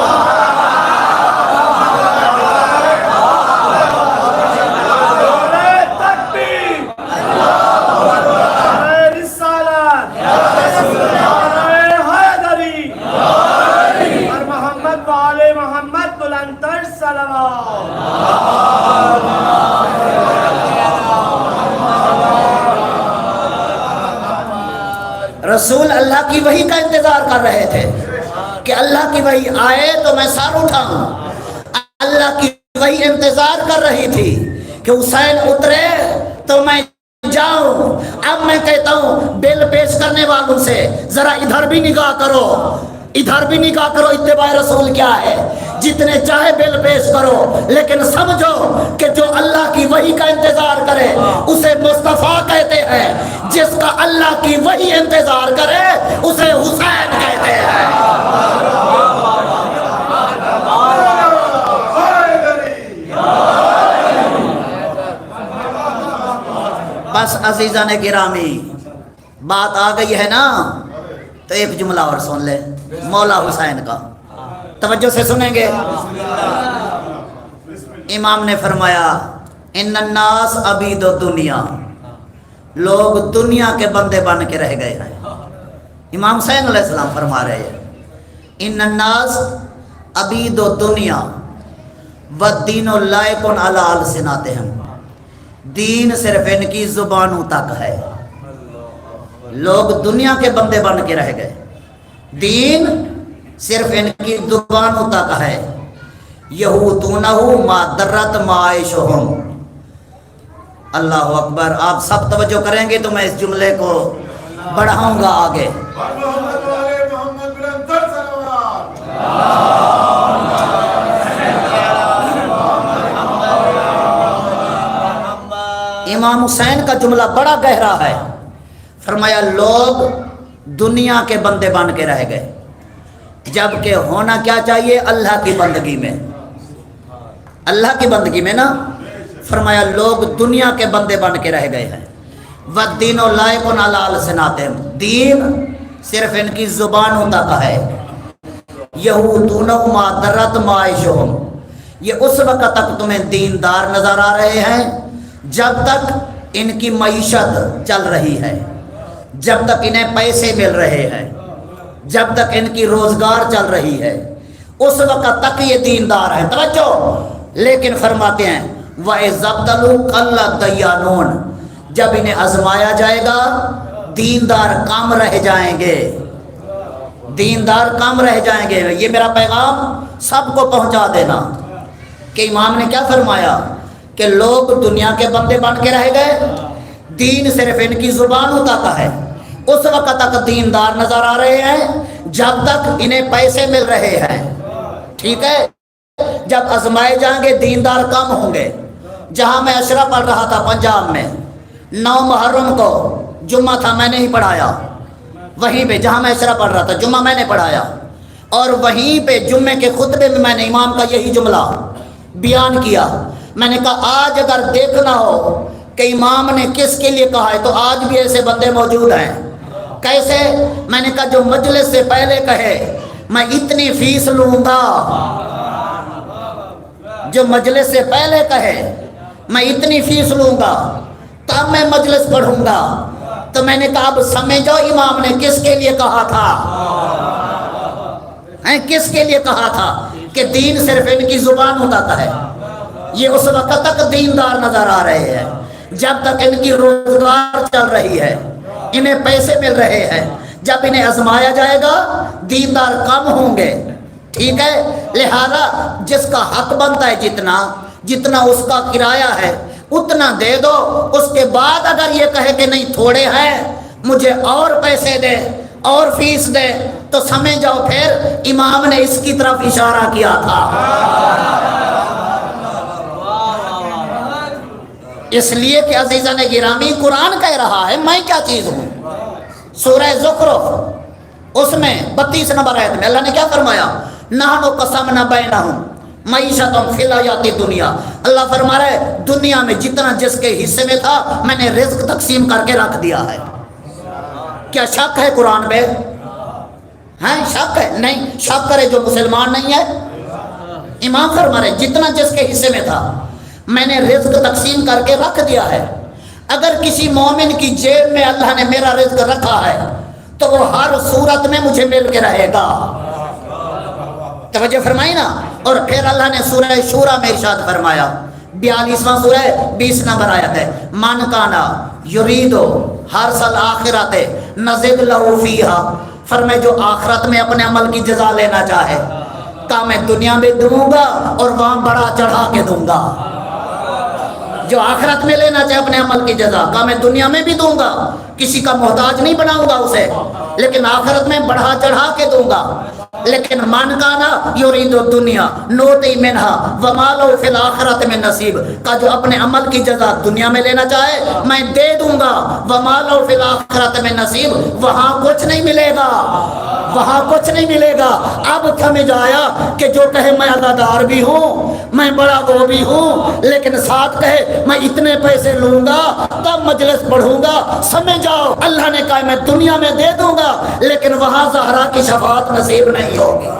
رسول اللہ کی وحی کا انتظار کر رہے تھے کہ اللہ کی وحی آئے تو میں سر اٹھاؤں. اللہ کی وحی انتظار کر رہی تھی کہ حسین اترے تو میں جاؤں. اب میں کہتا ہوں بل پیش کرنے والوں سے ذرا ادھر بھی نگاہ کرو، ادھر بھی نگاہ کرو. اتباع رسول کیا ہے؟ جتنے چاہے بل پیش کرو، لیکن سمجھو کہ جو اللہ کی وحی کا انتظار کرے اسے مصطفیٰ کہتے ہیں، جس کا اللہ کی وحی انتظار کرے اسے حسین کہتے ہیں. بس عزیزان گرامی، بات آ گئی ہے نا تو ایک جملہ اور سن لے مولا حسین کا، توجہ سے سنیں گے. امام نے فرمایا ان الناس عبید الدنیا، لوگ دنیا کے بندے بن کے رہ گئے ہیں. امام حسین علیہ السلام فرما رہے ہیں ان الناس عبید الدنیا والدین لائق علی السناتہم، دین صرف ان کی زبانوں تک ہے. لوگ دنیا کے بندے بن کے رہ گئے، دین صرف ان کی زبانوں تک ہے. یہودونہ ما درت معاشہم. اللہ اکبر. آپ سب توجہ کریں گے تو میں اس جملے کو بڑھاؤں گا آگے. امام حسین کا جملہ بڑا گہرا ہے. فرمایا لوگ دنیا کے بندے بن کے رہ گئے، جبکہ ہونا کیا چاہیے؟ اللہ کی بندگی میں، اللہ کی بندگی میں نا. فرمایا لوگ دنیا کے بندے بن کے رہ گئے ہیں. والدین لائق علی السناتہم، دین صرف ان کی زبانوں تک ہے. یہودون ما درت معاشہم، یہ اس وقت تک تمہیں دیندار نظر آ رہے ہیں جب تک ان کی معیشت چل رہی ہے، جب تک انہیں پیسے مل رہے ہیں، جب تک ان کی روزگار چل رہی ہے، اس وقت تک یہ دیندار ہیں. توجہ. لیکن فرماتے ہیں وَإِذَا ابْتَلُوا قَلَّ الدَّيَّانُونَ، جب انہیں آزمایا جائے گا دیندار کم رہ جائیں گے، دیندار کم رہ جائیں گے. یہ میرا پیغام سب کو پہنچا دینا کہ امام نے کیا فرمایا کہ لوگ دنیا کے بندے بن کے رہ گئے، دین صرف ان کی زبانوں تک ہے. اس وقت تک دیندار نظر آ رہے ہیں جب تک انہیں پیسے مل رہے ہیں. ٹھیک ہے. جب آزمائے جائیں گے دیندار کم ہوں گے. جہاں میں عشرہ پڑھ رہا تھا پنجاب میں، 9 محرم کو جمعہ تھا، میں نے ہی پڑھایا وہیں پہ. جہاں میں عشرہ پڑھ رہا تھا جمعہ میں نے پڑھایا، اور وہیں پہ جمعے کے خطبے میں نے امام کا یہی جملہ بیان کیا. میں نے کہا آج اگر دیکھنا ہو کہ امام نے کس کے لیے کہا ہے تو آج بھی ایسے بندے موجود ہیں. کیسے؟ میں نے کہا جو مجلس سے پہلے کہے میں اتنی فیس لوں گا، جو مجلس سے پہلے کہے میں اتنی فیس لوں گا تب میں مجلس پڑھوں گا. تو میں نے کہا اب سمجھو امام نے کس کے لیے کہا تھا، کس کے لیے کہا تھا کہ دین صرف ان کی زبان ہوتا ہے. یہ اس وقت تک دیندار نظر آ رہے ہیں جب تک ان کی روزگار چل رہی ہے، انہیں پیسے مل رہے ہیں. جب انہیں آزمایا جائے گا دیندار کم ہوں گے. ٹھیک ہے. لہذا جس کا حق بنتا ہے جتنا اس کا کرایہ ہے اتنا دے دو. اس کے بعد اگر یہ کہے کہ نہیں تھوڑے ہیں مجھے اور پیسے دے اور فیس دے تو سمجھ جاؤ پھر امام نے اس کی طرف اشارہ کیا تھا. اس لیے کہ عزیزان گرامی قرآن کہہ رہا ہے میں کیا چیز ہوں. سورہ زخرف اس میں 32 نمبر آیت میں اللہ نے کیا فرمایا؟ نحن قسمنا بینہم معیشتہم فی الحیاۃ الدنیا. اللہ فرما رہا ہے دنیا میں جتنا جس کے حصے میں تھا میں نے رزق تقسیم کر کے رکھ دیا ہے. کیا شک ہے قرآن میں؟ ہیں شک ہے؟ نہیں. شک کرے جو مسلمان نہیں ہے. امام فرما رہے جتنا جس کے حصے میں تھا میں نے رزق تقسیم کر کے رکھ دیا ہے. اگر کسی مومن کی جیب میں اللہ نے میرا رزق رکھا ہے تو وہ ہر صورت میں مجھے مل کے رہے گا. توجہ فرمائی نا. اور پھر اللہ نے سورہ شورى میں ارشاد فرمایا 42واں سورہ 20 نمبر آیت ہے، من کانا یریدو ہر سال آخرت نزد لہو فیہا، فرمائے جو آخرت میں اپنے عمل کی جزا لینا چاہے کہا میں دنیا میں دوں گا اور وہاں بڑا چڑھا کے دوں گا۔ جو آخرت میں لینا چاہے اپنے عمل کی جزا کہا میں دنیا میں بھی دوں گا، کسی کا محتاج نہیں بناؤں گا اسے، لیکن آخرت میں بڑھا چڑھا کے دوں گا۔ لیکن من کانا یرید الدنیا نوتی منہا وما لہو فی الآخرۃ من نصیب، کا جو اپنے عمل کی جزا دنیا میں لینا چاہے میں دے دوں گا، وما لہو فی الآخرۃ من نصیب، وہاں کچھ نہیں ملے گا، وہاں کچھ نہیں ملے گا۔ اب سمجھ آیا کہ جو کہے میں عزادار بھی ہوں، میں بڑا وہ بھی ہوں، لیکن ساتھ کہے میں اتنے پیسے لوں گا تب مجلس پڑھوں گا، سمجھ جاؤ اللہ نے کہا میں دنیا میں دے دوں گا لیکن وہاں زہرا کی شفاعت نصیب نہیں ہوگی۔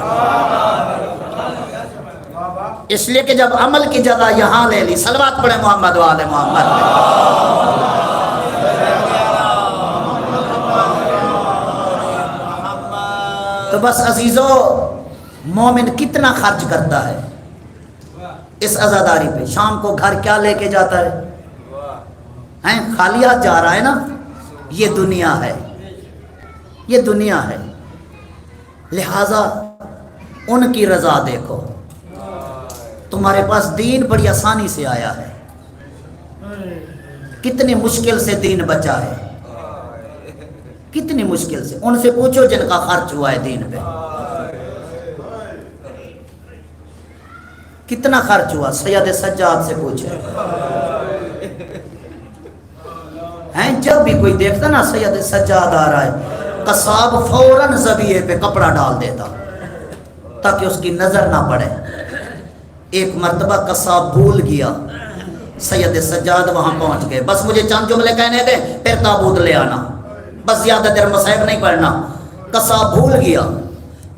اس لیے کہ جب عمل کی جزا یہاں لے لی، صلوات پڑھے محمد وآل محمد۔ تو بس عزیزو، مومن کتنا خرچ کرتا ہے اس عزاداری پہ؟ شام کو گھر کیا لے کے جاتا ہے؟ ہیں خالی ہاتھ جا رہا ہے نا؟ یہ دنیا ہے، یہ دنیا ہے، لہذا ان کی رضا دیکھو۔ تمہارے پاس دین بڑی آسانی سے آیا ہے، کتنی مشکل سے دین بچا ہے، کتنی مشکل سے۔ ان سے پوچھو جن کا خرچ ہوا ہے دین پہ، کتنا خرچ ہوا؟ سید سجاد سے پوچھے ہیں، جب بھی کوئی دیکھتا نا سید سجاد آ رہا ہے، قصاب فوراً ذبیحے پہ کپڑا ڈال دیتا تاکہ اس کی نظر نہ پڑے۔ ایک مرتبہ قصاب بھول گیا، سید سجاد وہاں پہنچ گئے، بس مجھے چند جملے کہنے دیں پھر تابوت لے آنا، بس زیادہ دیر مصائب نہیں پڑھنا۔ قصاب بھول گیا،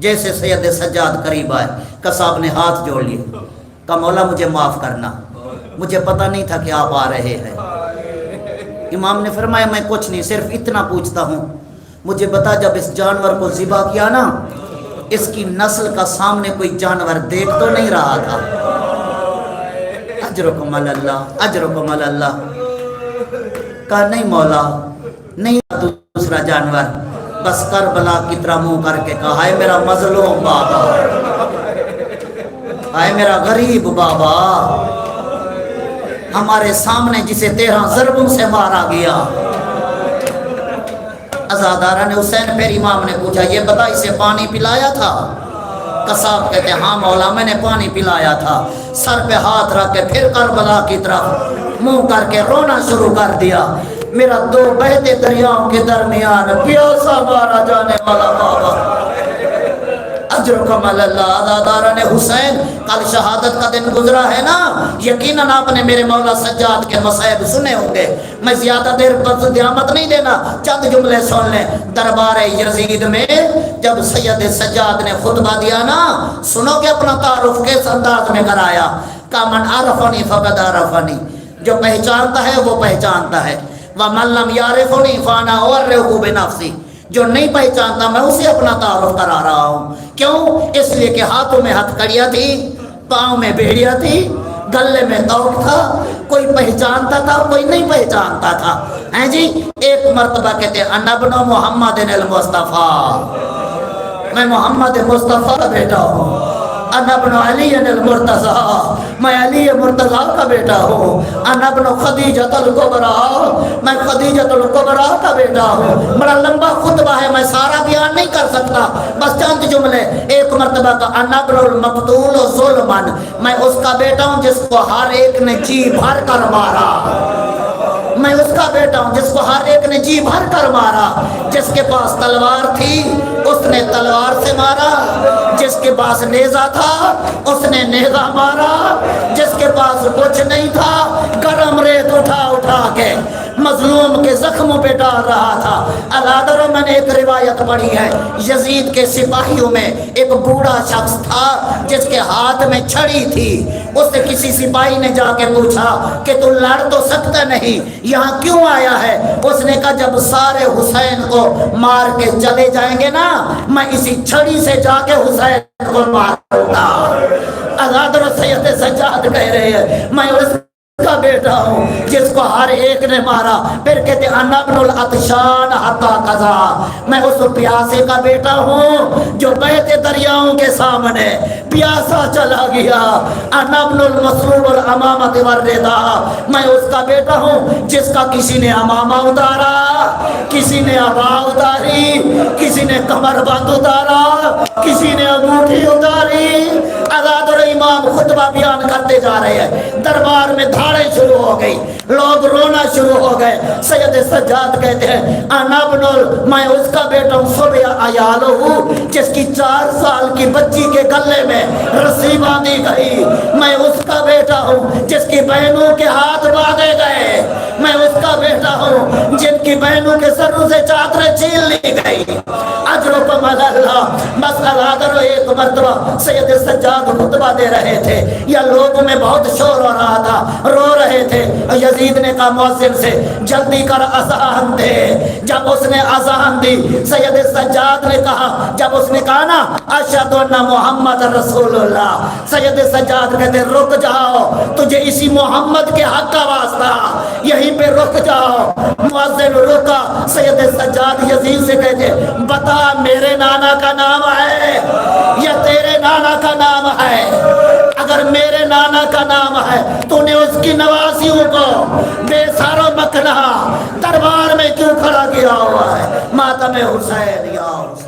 جیسے سید سجاد قریب آئے قصاب نے ہاتھ جوڑ لیے، کہا مولا مجھے معاف کرنا، مجھے پتہ نہیں تھا کہ آپ آ رہے ہیں۔ امام نے فرمایا میں کچھ نہیں، صرف اتنا پوچھتا ہوں، مجھے بتا جب اس جانور کو ذبح کیا نا، اس کی نسل کا سامنے کوئی جانور دیکھ تو نہیں رہا تھا؟ اجرکم علی اللہ، اجرکم علی اللہ۔ کہا نہیں مولا، نہیں دوسرا جانور، بس کربلا کی طرح منہ کر کے کہا ہائے میرا مظلوم بابا، ہائے میرا غریب بابا، ہمارے سامنے جسے 13 ضربوں سے مارا گیا۔ عزادارہ نے حسین پھر امام نے پوچھا یہ بتا اسے پانی پلایا تھا؟ قصاب کہتے ہیں ہاں مولا میں نے پانی پلایا تھا۔ سر پہ ہاتھ رکھ کے پھر کربلا کی طرف منہ کر کے رونا شروع کر دیا، میرا 2 بہتے دریاؤں کے درمیان پیاسا مارا جانے والا بابا، اجرکم علی اللہ۔ عزادارہ نے حسین کل شہادت کا دن گزرا ہے نا، یقیناً آپ نے میرے مولا سجاد کے مصائب سنے ہوں گے، میں زیادہ دیر پر دیامت نہیں دینا، چند جملے سن لیں۔ دربار یزید میں جب سید سجاد نے خطبہ دیا نا، سنو کہ اپنا تعارف کس انداز میں کرایا، کہ من عرفنی فقد عرفنی، جو پہچانتا ہے وہ پہچانتا ہے، ومن لم یعرفنی فانا اعرفہ بنفسی، جو نہیں پہچانتا میں اسے اپنا تعارف کرا رہا ہوں۔ کیوں؟ اس لیے کہ ہاتھوں میں ہتھکڑیاں تھی، پاؤں میں بیڑیاں تھی، گلے میں توق تھا، کوئی پہچانتا تھا کوئی نہیں پہچانتا تھا۔ ہیں جی ایک مرتبہ کہتے ہیں انا ابن محمد المصطفیٰ، میں محمد مصطفیٰ کا بیٹا ہوں، انا ابن علی المرتضیٰ، میں علی مرتضیٰ کا بیٹا ہوں، انا ابن خدیجۃ الکبریٰ، میں خدیجۃ الکبریٰ کا بیٹا ہوں۔ بڑا لمبا خطبہ ہے، میں سارا بیان نہیں کر سکتا، بس چند جملے۔ ایک مرتبہ کا انا ابن المقتول ظلما، میں اس کا بیٹا ہوں جس کو ہر ایک نے جی بھر کر مارا، میں اس کا بیٹا ہوں جس کو ہر ایک نے جی بھر کر مارا، جس کے پاس تلوار تھی اس نے تلوار سے مارا، جس کے پاس نیزہ تھا اس نے نیزہ مارا، جس کے پاس کچھ نہیں تھا گرم ریت اٹھا اٹھا کے مظلوم کے زخموں پہ ڈال رہا تھا۔ عزاداروں میں نے ایک روایت پڑھی ہے، یزید کے سپاہیوں میں ایک بوڑھا شخص تھا جس کے ہاتھ میں چھڑی تھی، اس سے کسی سپاہی نے جا کے پوچھا کہ تو لڑ تو سکتا نہیں، یہاں کیوں آیا ہے؟ اس نے کہا جب سارے حسین کو مار کے چلے جائیں گے نا، میں اسی چھڑی سے جا کے حسین کو ماروں گا۔ عزاداروں سید سجاد کہہ رہے ہیں میں اس کا بیٹا ہوں جس کو ہر ایک نے مارا. پھر کہتے انا ابن العطشان حتی قضا، میں اس پیاسے کا بیٹا ہوں جو بہتے دریاؤں کے سامنے پیاسا چلا گیا. انا ابن المسرور الامامۃ والردا، میں اس کا بیٹا ہوں جس کا کسی نے امامہ اتارا، کسی نے عبا اتاری، کسی نے کمر بند اتارا، کسی نے انگوٹھی اتاری. آزاد اور امام خطبہ بیان کرتے جا رہے ہیں، دربار میں دھاڑیں شروع ہو گئی، لوگ رونا شروع ہو گئے. سید سجاد کہتے ہیں انا ابن میں اس کا بیٹا ہوں صبح عیالہ ہوں جس کی 4 سال کی بچی کے گلے میں رسی باندھی گئی. میں اس کا بیٹا ہوں جس کی بہنوں کے ہاتھ باندھے گئے. میں اس کا بیٹا ہوں جن کی بہنوں کے سروں سے چادریں چھین لی گئی. اجرکم اللہ. بس الادر ایک مرتبہ سید سجاد خطبہ دے رہے تھے یا لوگوں میں بہت شور ہو رہا تھا، رو رہے تھے. یزید نے کہا مؤذن سے جلدی کر اذان دے. جب اس نے اذان دی سید سجاد نے کہا، جب اس نے کہا نا اشہد ان محمد رسول اللہ، سید سجاد کہتے رک جاؤ، تجھے اسی محمد کے حق کا واسطہ، یہیں پہ رک جاؤ. مؤذن رکا. سید سجاد یزید سے کہتے بتا میرے نانا کا نام ہے یا تیرے نانا کا نام ہے؟ اگر میرے نانا کا نام ہے تو نے اس کی نوازیوں کو بے سار و مکنا دربار میں کیوں کھڑا کیا ہوا ہے؟ ماتم حسین یا حسین.